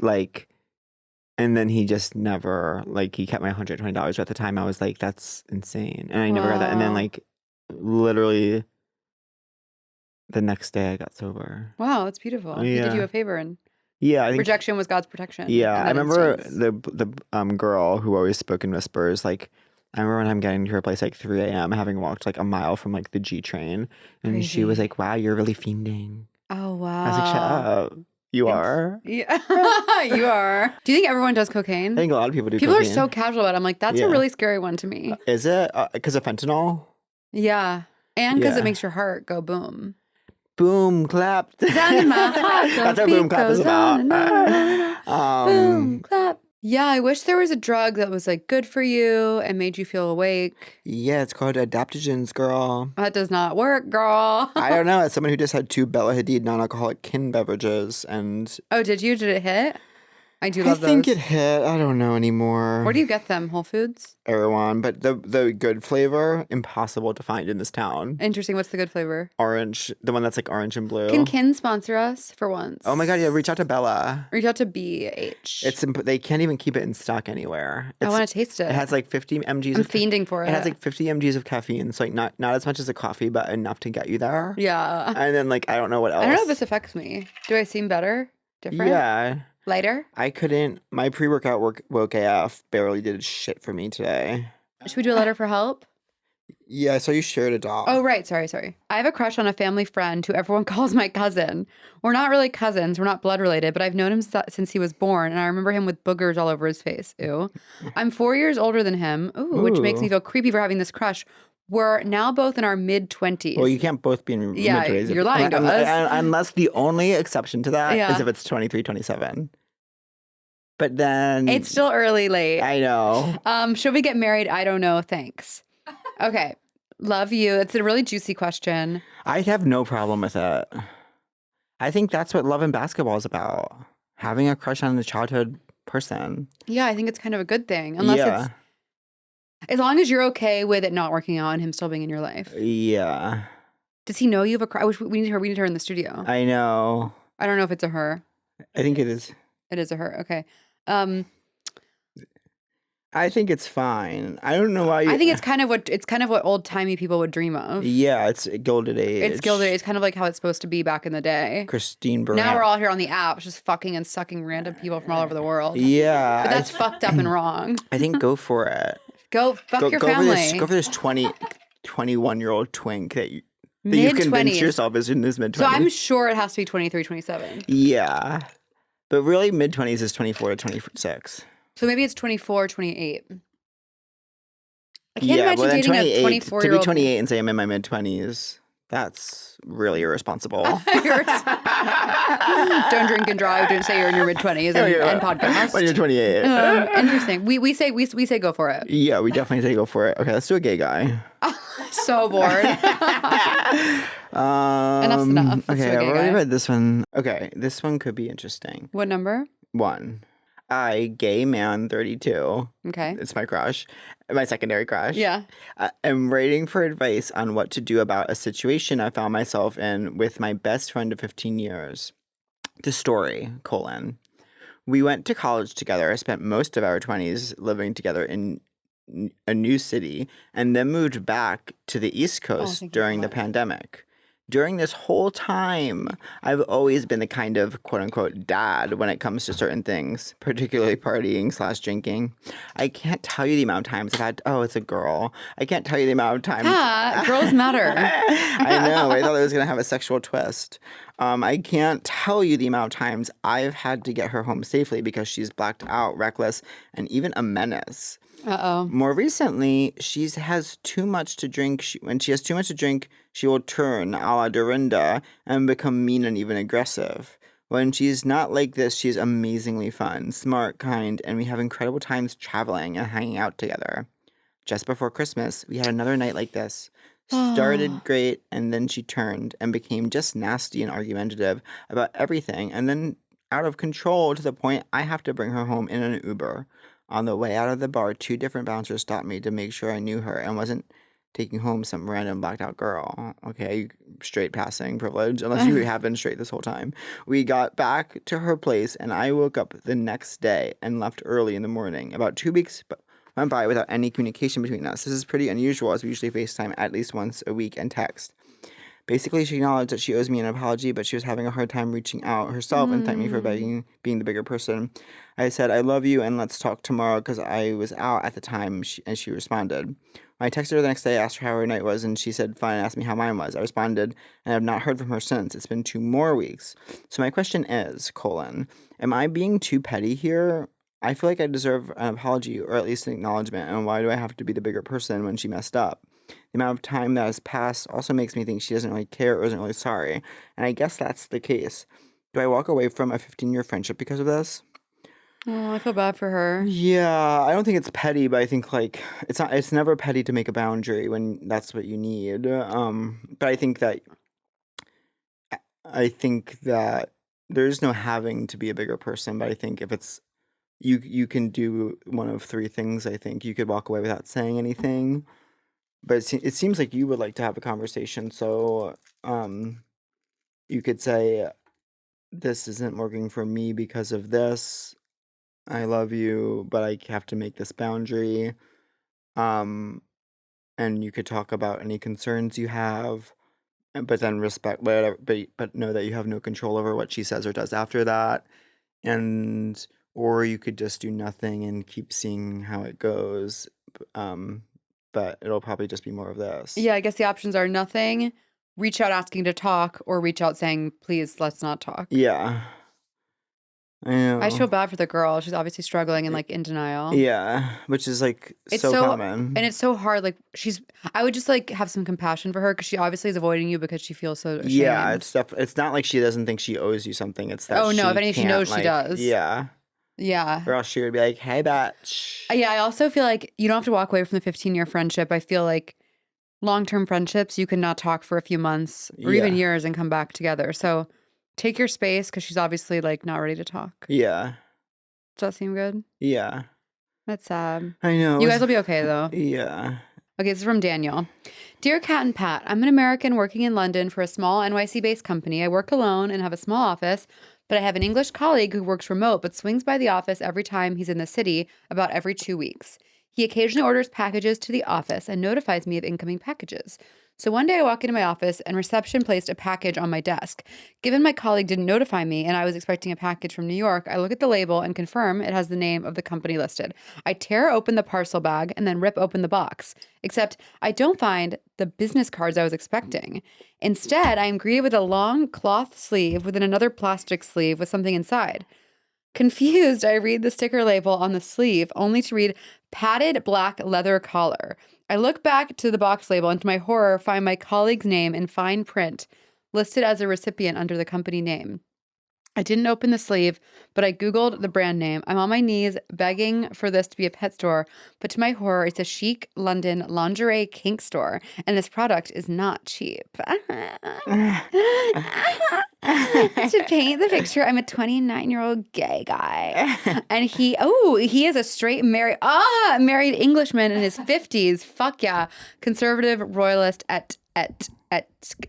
Speaker 4: then he just never, he kept my $120 at the time. I was like, that's insane. And I never got that. And then literally the next day I got sober.
Speaker 5: Wow, that's beautiful.
Speaker 4: Yeah.
Speaker 5: He did you a favor and
Speaker 4: yeah, I think
Speaker 5: rejection was God's protection.
Speaker 4: Yeah, I remember the girl who always spoke in whispers. I remember when I'm getting to her place 3 a.m. having walked a mile from the G train, and
Speaker 5: Crazy.
Speaker 4: She was like, "Wow, you're really fiending."
Speaker 5: Oh wow!
Speaker 4: I was like, "Shut up, you are."
Speaker 5: Yeah, you are. Do you think everyone does cocaine?
Speaker 4: I think a lot of people do.
Speaker 5: People
Speaker 4: cocaine.
Speaker 5: are so casual about it. I'm like, that's a really scary one to me.
Speaker 4: Is it because of fentanyl?
Speaker 5: Yeah, and because
Speaker 4: Yeah.
Speaker 5: it makes your heart go boom.
Speaker 4: boom clap.
Speaker 5: Down in my heart,
Speaker 4: That's
Speaker 5: the
Speaker 4: what boom
Speaker 5: beat
Speaker 4: clap is
Speaker 5: goes on and on.
Speaker 4: about.
Speaker 5: Boom clap. Yeah, I wish there was a drug that was like good for you and made you feel awake.
Speaker 4: Yeah, it's called adaptogens, girl.
Speaker 5: That does not work, girl.
Speaker 4: I don't know. As someone who just had 2 Bella Hadid non-alcoholic kin beverages, and
Speaker 5: Oh, did you? Did it hit? I do love
Speaker 4: I think
Speaker 5: those.
Speaker 4: it hit. I don't know anymore.
Speaker 5: Where do you get them? Whole Foods?
Speaker 4: Erewhon, but the good flavor, impossible to find in this town.
Speaker 5: Interesting. What's the good flavor?
Speaker 4: Orange, the one that's like orange and blue.
Speaker 5: Can Kin sponsor us for once?
Speaker 4: Oh my god, yeah, reach out to Bella.
Speaker 5: Reach out to BH.
Speaker 4: They can't even keep it in stock anywhere.
Speaker 5: I want to taste it.
Speaker 4: It has like 50 mgs.
Speaker 5: I'm fiending for it.
Speaker 4: It has like 50 mgs of caffeine, so like not as much as a coffee, but enough to get you there.
Speaker 5: Yeah.
Speaker 4: And then like I don't know what else.
Speaker 5: I don't know if this affects me. Do I seem better? Different?
Speaker 4: Yeah.
Speaker 5: Lighter?
Speaker 4: I couldn't. My pre-workout woke AF barely did shit for me today.
Speaker 5: Should we do a letter for help?
Speaker 4: Yeah, so you shared a doll.
Speaker 5: Oh, right. Sorry. I have a crush on a family friend who everyone calls my cousin. We're not really cousins. We're not blood related, but I've known him since he was born, and I remember him with boogers all over his face. Ew. I'm 4 years older than him, which makes me feel creepy for having this crush. We're now both in our mid-20s.
Speaker 4: Well, you can't both be in
Speaker 5: Yeah,
Speaker 4: mid-20s.
Speaker 5: you're lying to us.
Speaker 4: Unless the only exception to that is
Speaker 5: Yeah.
Speaker 4: if it's 23, 27. But then...
Speaker 5: It's still early late.
Speaker 4: I know.
Speaker 5: Should we get married? I don't know. Thanks. Okay. Love you. It's a really juicy question.
Speaker 4: I have no problem with it. I think that's what love and basketball is about. Having a crush on a childhood person.
Speaker 5: Yeah, I think it's kind of a good thing. Unless it's... As long as you're okay with it not working out and him still being in your life.
Speaker 4: Yeah.
Speaker 5: Does he know you have a crush? We need her in the studio.
Speaker 4: I know.
Speaker 5: I don't know if it's a her.
Speaker 4: I think it is.
Speaker 5: It is a her. Okay.
Speaker 4: I think it's fine. I don't know why.
Speaker 5: I think it's kind of what old timey people would dream of.
Speaker 4: Yeah, it's Gilded Age.
Speaker 5: It's Gilded Age. It's kind of like how it's supposed to be back in the day.
Speaker 4: Christine Baranski.
Speaker 5: Now we're all here on the app, just fucking and sucking random people from all over the world.
Speaker 4: Yeah,
Speaker 5: But that's fucked up and wrong.
Speaker 4: I think go for it.
Speaker 5: Go fuck your family.
Speaker 4: Go for this 21-year-old twink that you convinced yourself is in his mid-20s.
Speaker 5: So I'm sure it has to be 23, 27.
Speaker 4: Yeah. But really, mid-20s is 24 to 26.
Speaker 5: So maybe it's 24, 28. I can't imagine dating a 24-year-old.
Speaker 4: To be 28 and say I'm in my mid-20s, that's really irresponsible.
Speaker 5: Don't drink and drive. Don't say you're in your mid-20s and podcast.
Speaker 4: When you're 28.
Speaker 5: Interesting. We say go for it.
Speaker 4: Yeah, we definitely say go for it. Okay, let's do a gay guy.
Speaker 5: So bored. Enough's enough. Let's do
Speaker 4: Okay,
Speaker 5: a
Speaker 4: I've
Speaker 5: gay
Speaker 4: already
Speaker 5: guy.
Speaker 4: read this one. Okay, this one could be interesting.
Speaker 5: What number?
Speaker 4: 1. I, gay man 32.
Speaker 5: Okay.
Speaker 4: It's my crush, my secondary crush.
Speaker 5: Yeah.
Speaker 4: I'm waiting for advice on what to do about a situation I found myself in with my best friend of 15 years. The story, : we went to college together, spent most of our 20s living together in a new city, and then moved back to the East Coast during the pandemic. During this whole time, I've always been the kind of quote-unquote dad when it comes to certain things, particularly partying / drinking. I can't tell you the amount of times I've had, it's a girl. I can't tell you the amount of times.
Speaker 5: Yeah, girls matter.
Speaker 4: I know. I thought it was going to have a sexual twist. I can't tell you the amount of times I've had to get her home safely because she's blacked out, reckless, and even a menace.
Speaker 5: Uh-oh.
Speaker 4: More recently, she has too much to drink. When she has too much to drink, she will turn a la Dorinda and become mean and even aggressive. When she's not like this, she's amazingly fun, smart, kind, and we have incredible times traveling and hanging out together. Just before Christmas, we had another night like this. Started great, and then she turned and became just nasty and argumentative about everything, and then out of control to the point I have to bring her home in an Uber. On the way out of the bar, 2 different bouncers stopped me to make sure I knew her and wasn't taking home some random blacked out girl. Okay, straight passing privilege, unless you have been straight this whole time. We got back to her place, and I woke up the next day and left early in the morning. About 2 weeks went by without any communication between us. This is pretty unusual, as we usually FaceTime at least once a week and text. Basically, she acknowledged that she owes me an apology, but she was having a hard time reaching out herself and thanked me for being the bigger person. I said, I love you, and let's talk tomorrow, because I was out at the time, and she responded. When I texted her the next day, asked her how her night was, and she said, fine, and asked me how mine was. I responded, and I have not heard from her since. It's been 2 more weeks. So my question is, am I being too petty here? I feel like I deserve an apology, or at least an acknowledgement, and why do I have to be the bigger person when she messed up?
Speaker 6: The amount of time that has passed also makes me think she doesn't really care or isn't really sorry. And I guess that's the case. Do I walk away from a 15-year friendship because of this?
Speaker 5: Oh, I feel bad for her.
Speaker 6: Yeah, I don't think it's petty, but I think like it's never petty to make a boundary when that's what you need. But I think that there's no having to be a bigger person, but I think if it's you can do one of three things. I think you could walk away without saying anything, but it seems like you would like to have a conversation, so you could say, this isn't working for me because of this. I love you, but I have to make this boundary. And you could talk about any concerns you have, but then respect whatever, but know that you have no control over what she says or does after that. Or you could just do nothing and keep seeing how it goes. But it'll probably just be more of this.
Speaker 5: Yeah, I guess the options are nothing, reach out asking to talk, or reach out saying, please, let's not talk.
Speaker 6: Yeah. I know.
Speaker 5: I feel bad for the girl. She's obviously struggling and like in denial.
Speaker 6: Yeah, which is like
Speaker 5: It's
Speaker 6: so common.
Speaker 5: And it's so hard. Like I would just like have some compassion for her because she obviously is avoiding you because she feels so ashamed.
Speaker 6: Yeah, it's not like she doesn't think she owes you something. It's that
Speaker 5: if anything, she knows
Speaker 6: like,
Speaker 5: she does.
Speaker 6: Yeah.
Speaker 5: Yeah.
Speaker 6: Or else she would be like, hey, bitch.
Speaker 5: Yeah, I also feel like you don't have to walk away from the 15-year friendship. I feel like long-term friendships, you can not talk for a few months or even years and come back together. So take your space because she's obviously like not ready to talk.
Speaker 6: Yeah.
Speaker 5: Does that seem good?
Speaker 6: Yeah.
Speaker 5: That's sad.
Speaker 6: I know.
Speaker 5: You guys will be okay though.
Speaker 6: Yeah.
Speaker 5: Okay, this is from Daniel. Dear Kat and Pat, I'm an American working in London for a small NYC-based company. I work alone and have a small office, but I have an English colleague who works remote but swings by the office every time he's in the city, about every 2 weeks. He occasionally orders packages to the office and notifies me of incoming packages. So one day I walk into my office and reception placed a package on my desk. Given my colleague didn't notify me and I was expecting a package from New York, I look at the label and confirm it has the name of the company listed. I tear open the parcel bag and then rip open the box. Except I don't find the business cards I was expecting. Instead, I am greeted with a long cloth sleeve within another plastic sleeve with something inside. Confused, I read the sticker label on the sleeve, only to read padded black leather collar. I look back to the box label and to my horror find my colleague's name in fine print, listed as a recipient under the company name. I didn't open the sleeve, but I Googled the brand name. I'm on my knees begging for this to be a pet store, but to my horror, it's a chic London lingerie kink store, and this product is not cheap. To paint the picture, I'm a 29-year-old gay guy, and he is a straight married Englishman in his 50s. Fuck yeah, conservative royalist at etc.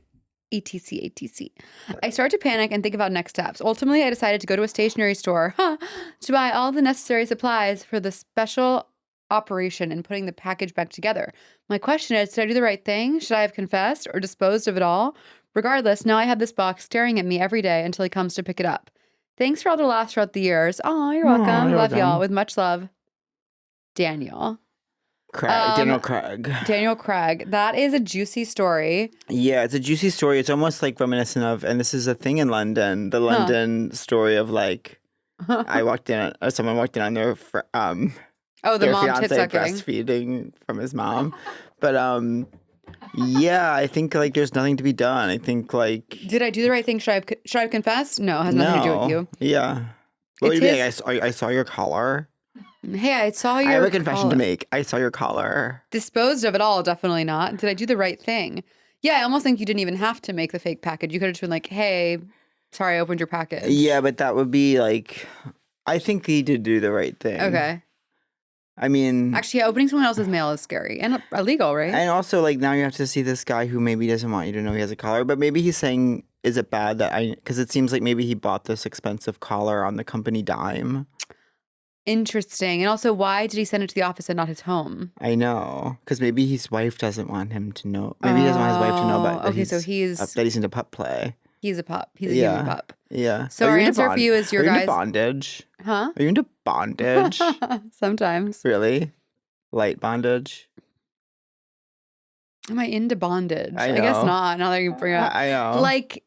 Speaker 5: I start to panic and think about next steps. Ultimately, I decided to go to a stationery store to buy all the necessary supplies for the special operation and putting the package back together. My question is, did I do the right thing? Should I have confessed or disposed of it all? Regardless, now I have this box staring at me every day until he comes to pick it up. Thanks for all the laughs throughout the years. Oh, you're welcome.
Speaker 6: You're
Speaker 5: Love
Speaker 6: welcome.
Speaker 5: y'all. With much love, Daniel.
Speaker 6: Daniel Craig.
Speaker 5: Daniel Craig. That is a juicy story.
Speaker 6: Yeah, it's a juicy story. It's almost like reminiscent of, and this is a thing in London, the London story of like, someone walked in on their
Speaker 5: the
Speaker 6: their
Speaker 5: mom
Speaker 6: fiance
Speaker 5: tit sucking.
Speaker 6: breastfeeding from his mom. But yeah, I think like there's nothing to be done. I think like,
Speaker 5: Did I do the right thing? Should I have confessed? No, it has nothing to do with you.
Speaker 6: Yeah. What would
Speaker 5: It's
Speaker 6: you be like? I saw your collar.
Speaker 5: Hey, I saw your
Speaker 6: I have a confession to
Speaker 5: collar.
Speaker 6: make. I saw your collar.
Speaker 5: Disposed of it all, definitely not. Did I do the right thing? Yeah, I almost think you didn't even have to make the fake package. You could have just been like, hey, sorry, I opened your package.
Speaker 6: Yeah, but that would be like, I think he did do the right thing.
Speaker 5: Okay.
Speaker 6: I mean,
Speaker 5: Actually, opening someone else's mail is scary and illegal, right?
Speaker 6: and also like now you have to see this guy who maybe doesn't want you to know he has a collar, but maybe he's saying, is it bad that because it seems like maybe he bought this expensive collar on the company dime.
Speaker 5: Interesting. And also, why did he send it to the office and not his home?
Speaker 6: I know, because maybe his wife doesn't want him to know. Maybe he doesn't want his wife to know about that.
Speaker 5: So
Speaker 6: that he's into pup play.
Speaker 5: He's a pup. He's a human pup.
Speaker 6: Yeah.
Speaker 5: So our answer for you is your
Speaker 6: Are you
Speaker 5: guys'
Speaker 6: into bondage?
Speaker 5: Huh?
Speaker 6: Are you into bondage?
Speaker 5: Sometimes.
Speaker 6: Really? Light bondage?
Speaker 5: Am I into bondage?
Speaker 6: I
Speaker 5: guess
Speaker 6: know.
Speaker 5: not. Now that you bring it up.
Speaker 6: I know.
Speaker 5: Like,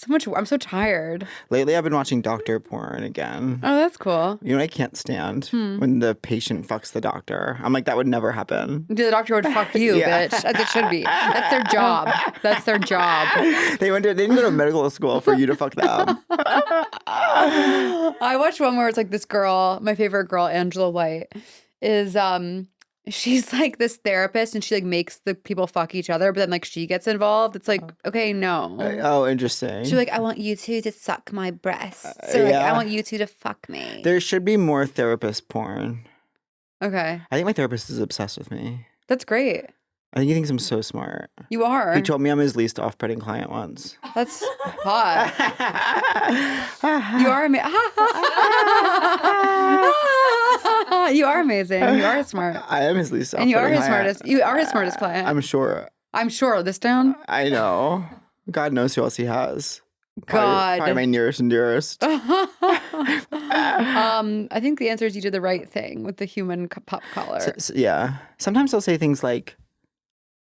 Speaker 5: So much. I'm so tired.
Speaker 6: Lately, I've been watching doctor porn again.
Speaker 5: Oh, that's cool.
Speaker 6: You know what I can't stand? When the patient fucks the doctor. I'm like, that would never happen.
Speaker 5: The doctor would fuck you,
Speaker 6: Yeah.
Speaker 5: bitch, as it should be. That's their job. That's their job.
Speaker 6: They didn't go to medical school for you to fuck them.
Speaker 5: I watched one where it's like this girl, my favorite girl, Angela White, is she's like this therapist and she like makes the people fuck each other, but then like she gets involved. It's like, okay, no.
Speaker 6: Oh, interesting.
Speaker 5: She's like, I want you two to suck my breasts. So like, I
Speaker 6: yeah.
Speaker 5: want you two to fuck me.
Speaker 6: There should be more therapist porn.
Speaker 5: Okay.
Speaker 6: I think my therapist is obsessed with me.
Speaker 5: That's great.
Speaker 6: I think he thinks I'm so smart.
Speaker 5: You are.
Speaker 6: He told me I'm his least off-putting client once.
Speaker 5: That's hot. You are You are amazing. You are smart.
Speaker 6: I am his least
Speaker 5: And you are his
Speaker 6: client.
Speaker 5: smartest. You are his smartest client.
Speaker 6: I'm sure.
Speaker 5: I'm sure. This down.
Speaker 6: I know. God knows who else he has.
Speaker 5: God.
Speaker 6: Probably my nearest and dearest.
Speaker 5: I think the answer is you did the right thing with the human pop collar.
Speaker 6: Yeah. Sometimes he'll say things like,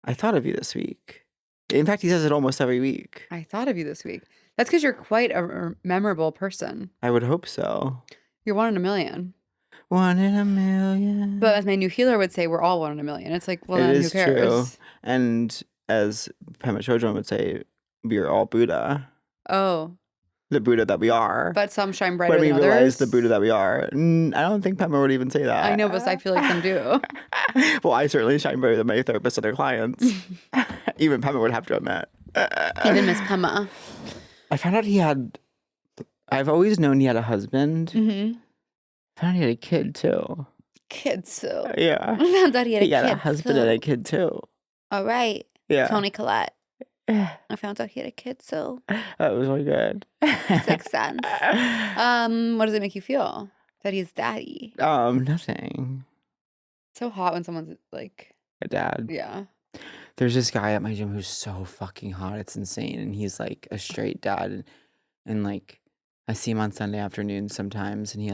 Speaker 6: I thought of you this week. In fact, he says it almost every week.
Speaker 5: I thought of you this week. That's because you're quite a memorable person.
Speaker 6: I would hope so.
Speaker 5: You're 1 in a million.
Speaker 6: 1 in a million.
Speaker 5: But as my new healer would say, we're all 1 in a million. It's like, well,
Speaker 6: It
Speaker 5: then who
Speaker 6: is
Speaker 5: cares?
Speaker 6: true. And as Pema Chodron would say, we are all Buddha.
Speaker 5: Oh,
Speaker 6: The Buddha that we are.
Speaker 5: but some shine brighter
Speaker 6: when we
Speaker 5: than
Speaker 6: realize
Speaker 5: others.
Speaker 6: the Buddha that we are. I don't think Pema would even say that.
Speaker 5: I know, but I feel like some do.
Speaker 6: Well, I certainly shine brighter than my therapist and their clients. Even Pema would have to admit.
Speaker 5: Even Miss Pema.
Speaker 6: I found out I've always known he had a husband.
Speaker 5: Mm-hmm.
Speaker 6: I found out he had a kid too.
Speaker 5: Kid, so.
Speaker 6: Yeah.
Speaker 5: I found out he had a
Speaker 6: He had
Speaker 5: kid.
Speaker 6: a husband
Speaker 5: so.
Speaker 6: and a kid too.
Speaker 5: All right.
Speaker 6: Yeah.
Speaker 5: Tony Collette. I found out he had a kid, so
Speaker 6: That was really good.
Speaker 5: 6 cents. What does it make you feel that he's daddy?
Speaker 6: Nothing.
Speaker 5: So hot when someone's like,
Speaker 6: A dad.
Speaker 5: yeah.
Speaker 6: There's this guy at my gym who's so fucking hot. It's insane. And he's like a straight dad. And like, I see him on Sunday afternoons sometimes. And he's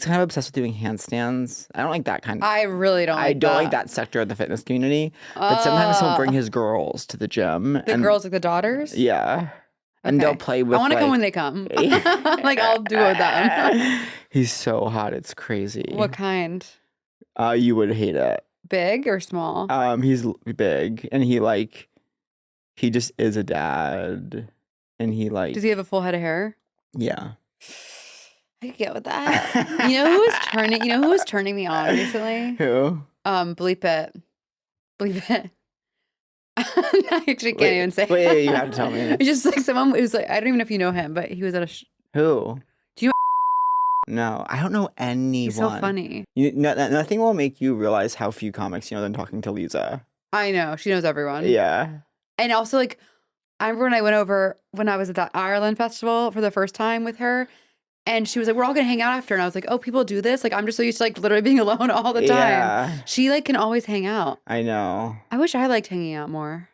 Speaker 6: kind of obsessed with doing handstands. I don't like that kind of.
Speaker 5: I really don't.
Speaker 6: I don't like that sector of the fitness community. But sometimes he'll bring his girls to the gym.
Speaker 5: the girls, like the daughters.
Speaker 6: Yeah. And they'll
Speaker 5: Okay.
Speaker 6: play with.
Speaker 5: I want to
Speaker 6: like,
Speaker 5: come when they come. Like I'll do it with them.
Speaker 6: He's so hot. It's crazy.
Speaker 5: What kind?
Speaker 6: You would hate it.
Speaker 5: Big or small?
Speaker 6: He's big, and he just is a dad, and he like.
Speaker 5: Does he have a full head of hair?
Speaker 6: Yeah.
Speaker 5: I could get with that. You know who was turning me on recently?
Speaker 6: Who?
Speaker 5: Bleep it. Bleep it. I actually can't even say.
Speaker 6: Wait, you have to tell me.
Speaker 5: It's just like someone who's like, I don't even know if you know him, but he was at a.
Speaker 6: Who?
Speaker 5: Do you
Speaker 6: No, I don't know anyone.
Speaker 5: He's so funny.
Speaker 6: Nothing will make you realize how few comics you know than talking to Lisa.
Speaker 5: I know. She knows everyone.
Speaker 6: Yeah.
Speaker 5: And also, like, I remember when I went over when I was at that Ireland festival for the first time with her, and she was like, we're all going to hang out after. And I was like, oh, people do this? Like, I'm just so used to, like, literally being alone all the time.
Speaker 6: Yeah.
Speaker 5: She, like, can always hang out.
Speaker 6: I know.
Speaker 5: I wish I liked hanging out more.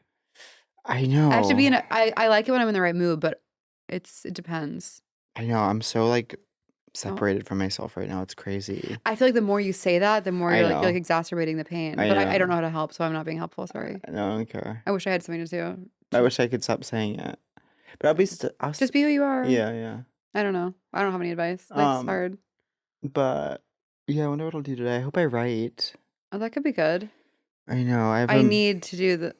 Speaker 6: I know.
Speaker 5: I have to be I like it when I'm in the right mood, but it depends.
Speaker 6: I know. I'm so like separated from myself right now. It's crazy.
Speaker 5: I feel like the more you say that, the more
Speaker 6: I
Speaker 5: you're
Speaker 6: know.
Speaker 5: like exacerbating the pain.
Speaker 6: I
Speaker 5: But I
Speaker 6: know.
Speaker 5: don't know how to help, so I'm not being helpful. Sorry.
Speaker 6: I don't care.
Speaker 5: I wish I had something to do.
Speaker 6: I wish I could stop saying it. But I'll be
Speaker 5: Just be who you are.
Speaker 6: Yeah, yeah.
Speaker 5: I don't know. I don't have any advice. That's hard.
Speaker 6: But yeah, I wonder what I'll do today. I hope I write.
Speaker 5: Oh, that could be good.
Speaker 6: I know.
Speaker 5: I need to do the.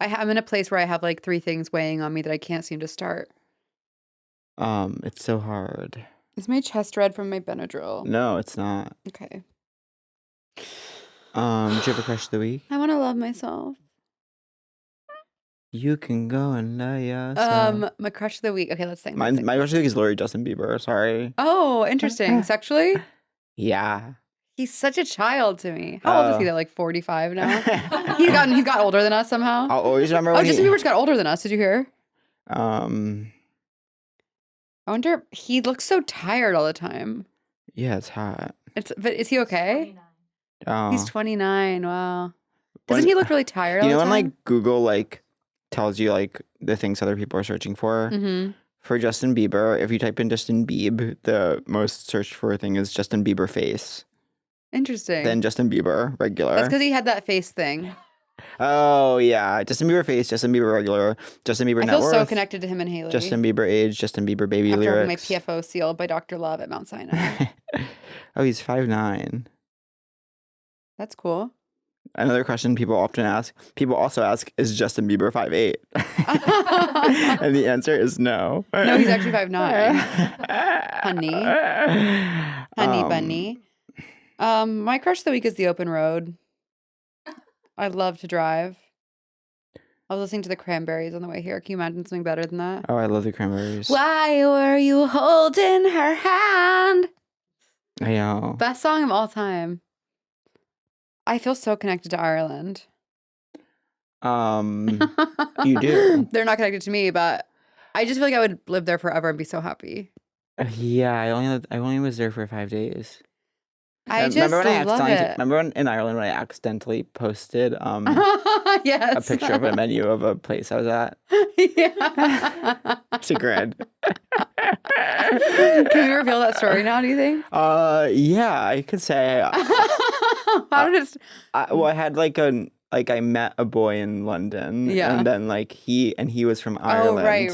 Speaker 5: I'm in a place where I have like 3 things weighing on me that I can't seem to start.
Speaker 6: It's so hard.
Speaker 5: Is my chest red from my Benadryl?
Speaker 6: No, it's not.
Speaker 5: Okay.
Speaker 6: Do you have a crush of the week?
Speaker 5: I want to love myself.
Speaker 6: You can go and love yourself.
Speaker 5: My crush of the week. Okay, let's sing.
Speaker 6: My crush of the week is Lori Justin Bieber. Sorry.
Speaker 5: Oh, interesting. Sexually?
Speaker 6: Yeah.
Speaker 5: He's such a child to me. How old is he? Though, like 45 now.
Speaker 6: I'll
Speaker 5: He's got older than us somehow.
Speaker 6: always remember
Speaker 5: Oh,
Speaker 6: when
Speaker 5: Justin Bieber just got older than us. Did you hear?
Speaker 6: Um.
Speaker 5: I wonder. He looks so tired all the time.
Speaker 6: Yeah, it's hot.
Speaker 5: But is he okay?
Speaker 6: Oh.
Speaker 5: He's 29. Wow.
Speaker 6: When-
Speaker 5: Doesn't he look really tired?
Speaker 6: You
Speaker 5: all
Speaker 6: know
Speaker 5: the
Speaker 6: when
Speaker 5: time?
Speaker 6: like Google like tells you like the things other people are searching for?
Speaker 5: Mm-hmm.
Speaker 6: For Justin Bieber, if you type in Justin Bieb, the most searched for thing is Justin Bieber face.
Speaker 5: Interesting.
Speaker 6: Then Justin Bieber regular.
Speaker 5: That's because he had that face thing.
Speaker 6: Oh yeah, Justin Bieber face, Justin Bieber regular, Justin Bieber
Speaker 5: I
Speaker 6: net
Speaker 5: feel so
Speaker 6: worth,
Speaker 5: connected to him and Haley.
Speaker 6: Justin Bieber age, Justin Bieber baby
Speaker 5: after having my
Speaker 6: lyrics.
Speaker 5: PFO sealed by Dr. Love at Mount Sinai.
Speaker 6: Oh, he's 5'9".
Speaker 5: That's cool.
Speaker 6: Another question people often ask. People also ask, is Justin Bieber 5'8"? And the answer is no.
Speaker 5: No, he's actually 5'9". Honey. Honey bunny. My crush of the week is the open road. I love to drive. I was listening to the Cranberries on the way here. Can you imagine something better than that?
Speaker 6: Oh, I love the Cranberries.
Speaker 5: Why were you holding her hand?
Speaker 6: I know.
Speaker 5: Best song of all time. I feel so connected to Ireland.
Speaker 6: You do.
Speaker 5: They're not connected to me, but I just feel like I would live there forever and be so happy.
Speaker 6: Yeah, I only was there for 5 days.
Speaker 5: I just
Speaker 6: remember when
Speaker 5: love it.
Speaker 6: Remember in Ireland when I accidentally posted
Speaker 5: Yes.
Speaker 6: a picture of a menu of a place I was at?
Speaker 5: Yeah.
Speaker 6: To Grand.
Speaker 5: Can we reveal that story now, do you think?
Speaker 6: Yeah, I could say.
Speaker 5: How did it...
Speaker 6: I had I met a boy in London.
Speaker 5: Yeah.
Speaker 6: And then he was from Ireland.
Speaker 5: Oh, right.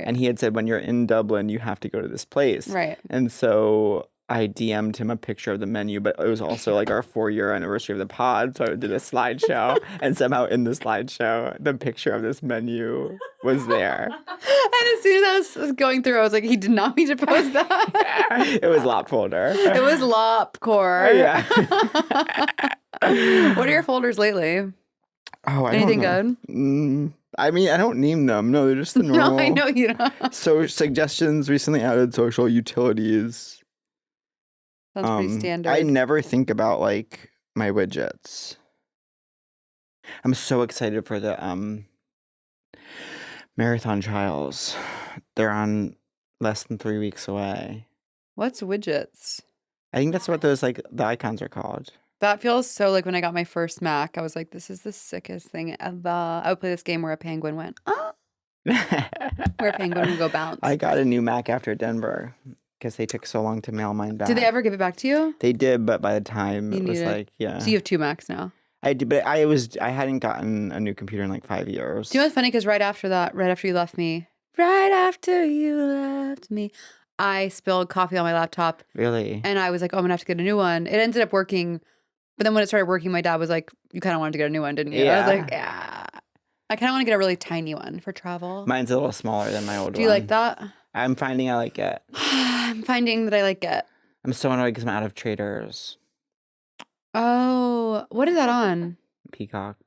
Speaker 6: And he had said, when you're in Dublin, you have to go to this place.
Speaker 5: Right.
Speaker 6: And so I DM'd him a picture of the menu, but it was also like our 4-year anniversary of the pod. So I did a slideshow, and somehow in the slideshow, the picture of this menu was there.
Speaker 5: And as soon as I was going through, I was like, he did not mean to post that.
Speaker 6: It was lap folder.
Speaker 5: It was Lopcore.
Speaker 6: Yeah.
Speaker 5: What are your folders lately?
Speaker 6: Oh,
Speaker 5: Anything good?
Speaker 6: I mean, I don't name them. No, they're just the normal.
Speaker 5: No, I know you don't.
Speaker 6: So suggestions, recently added, social, utilities.
Speaker 5: Sounds pretty standard.
Speaker 6: I never think about my widgets. I'm so excited for the marathon trials. They're on less than 3 weeks away.
Speaker 5: What's widgets?
Speaker 6: I think that's what those the icons are called.
Speaker 5: That feels so like when I got my first Mac, I was like, this is the sickest thing ever. I would play this game where a penguin went, oh. Where a penguin would go bounce.
Speaker 6: I got a new Mac after Denver because they took so long to mail mine back.
Speaker 5: Did they ever give it back to you?
Speaker 6: They did, but by the time
Speaker 5: You
Speaker 6: it was
Speaker 5: needed it.
Speaker 6: yeah.
Speaker 5: So you have 2 Macs now.
Speaker 6: I did, but I hadn't gotten a new computer in 5 years.
Speaker 5: Do you know what's funny? Because right after you left me, I spilled coffee on my laptop.
Speaker 6: Really?
Speaker 5: And I was like, oh, I'm going to have to get a new one. It ended up working. But then when it started working, my dad was like, you kind of wanted to get a new one, didn't you?
Speaker 6: Yeah.
Speaker 5: I was like, yeah. I kind of want to get a really tiny one for travel.
Speaker 6: Mine's a little smaller than my old one.
Speaker 5: Do you like that?
Speaker 6: I'm finding I like it.
Speaker 5: I'm finding that I like it.
Speaker 6: I'm so annoyed because I'm out of Traders.
Speaker 5: Oh, what is that on?
Speaker 6: Peacock.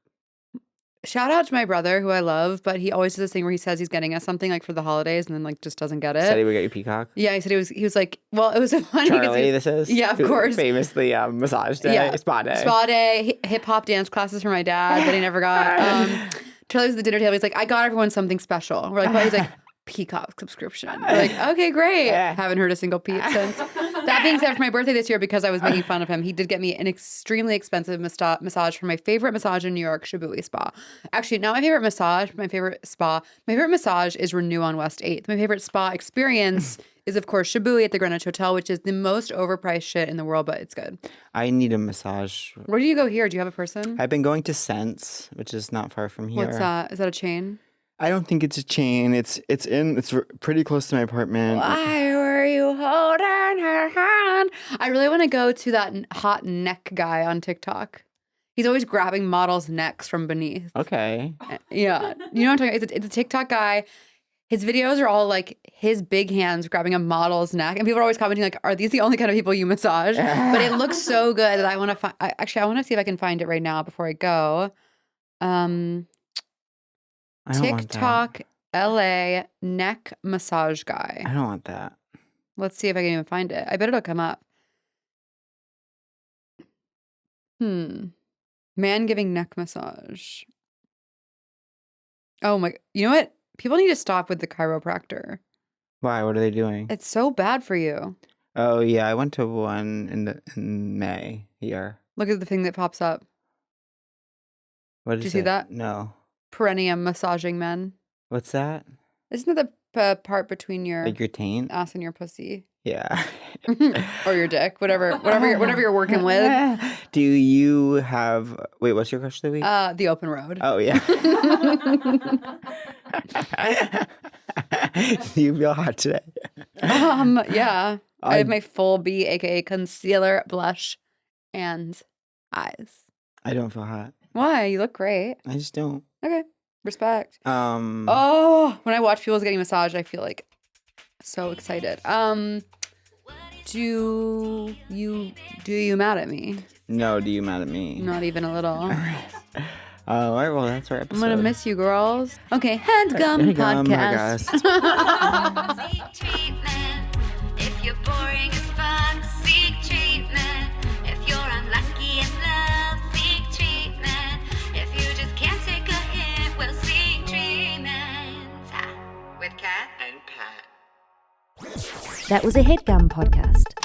Speaker 5: Shout out to my brother who I love, but he always does this thing where he says he's getting us something for the holidays and then just doesn't get it.
Speaker 6: Said he would get you Peacock?
Speaker 5: Yeah, he said he was like, well, it was so funny.
Speaker 6: Charlie, this is?
Speaker 5: Yeah, of course.
Speaker 6: Famously massage day,
Speaker 5: Yeah.
Speaker 6: spa day.
Speaker 5: Spa day, hip hop dance classes for my dad that he never got. Charlie was at the dinner table. He's like, I got everyone something special. We're like, what? He's like, Peacock subscription. We're like, okay, great. Haven't heard a single peep since. That being said, for my birthday this year, because I was making fun of him, he did get me an extremely expensive massage from my favorite massage in New York, Shibui Spa. Actually, not my favorite massage, my favorite spa. My favorite massage is Renew on West 8th. My favorite spa experience is, of course, Shibui at the Greenwich Hotel, which is the most overpriced shit in the world, but it's good.
Speaker 6: I need a massage.
Speaker 5: Where do you go here? Do you have a person?
Speaker 6: I've been going to Sense, which is not far from here.
Speaker 5: What's that? Is that a chain?
Speaker 6: I don't think it's a chain. It's pretty close to my apartment.
Speaker 5: Why were you holding her hand? I really want to go to that hot neck guy on TikTok. He's always grabbing models' necks from beneath.
Speaker 6: Okay.
Speaker 5: Yeah. You know what I'm talking about? It's a TikTok guy. His videos are all his big hands grabbing a model's neck. And people are always commenting are these the only kind of people you massage? But it looks so good that I want to find... Actually, I want to see if I can find it right now before I go.
Speaker 6: I don't want
Speaker 5: TikTok LA neck massage guy.
Speaker 6: I don't want that.
Speaker 5: Let's see if I can even find it. I bet it'll come up. Man giving neck massage. Oh my, you know what? People need to stop with the chiropractor.
Speaker 6: Why? What are they doing?
Speaker 5: It's so bad for you.
Speaker 6: Oh yeah, I went to one in May here.
Speaker 5: Look at the thing that pops up.
Speaker 6: What
Speaker 5: Did
Speaker 6: is
Speaker 5: you see
Speaker 6: it?
Speaker 5: that?
Speaker 6: No.
Speaker 5: Perineum massaging men.
Speaker 6: What's that?
Speaker 5: Isn't that the part between your
Speaker 6: Like your taint?
Speaker 5: ass and your pussy?
Speaker 6: Yeah.
Speaker 5: Or your dick, whatever you're working with.
Speaker 6: Do you have? Wait, what's your question of the week?
Speaker 5: The open road.
Speaker 6: Oh yeah. Do you feel hot today?
Speaker 5: Yeah. I have my full B, aka concealer, blush, and eyes.
Speaker 6: I don't feel hot.
Speaker 5: Why? You look great.
Speaker 6: I just don't.
Speaker 5: Okay. Respect.
Speaker 6: When
Speaker 5: When I watch people getting massaged, I feel like so excited. Do you mad at me?
Speaker 6: No, do you mad at me?
Speaker 5: Not even a little.
Speaker 6: All right, well, that's our episode.
Speaker 5: I'm gonna miss you, girls. Okay, Headgum podcast.
Speaker 2: Seek treatment. If you're boring as fuck, seek treatment. If you're unlucky in love, seek treatment. If you just can't take a hint, well, seek treatment. With Kat and Pat.
Speaker 1: That was a Headgum podcast.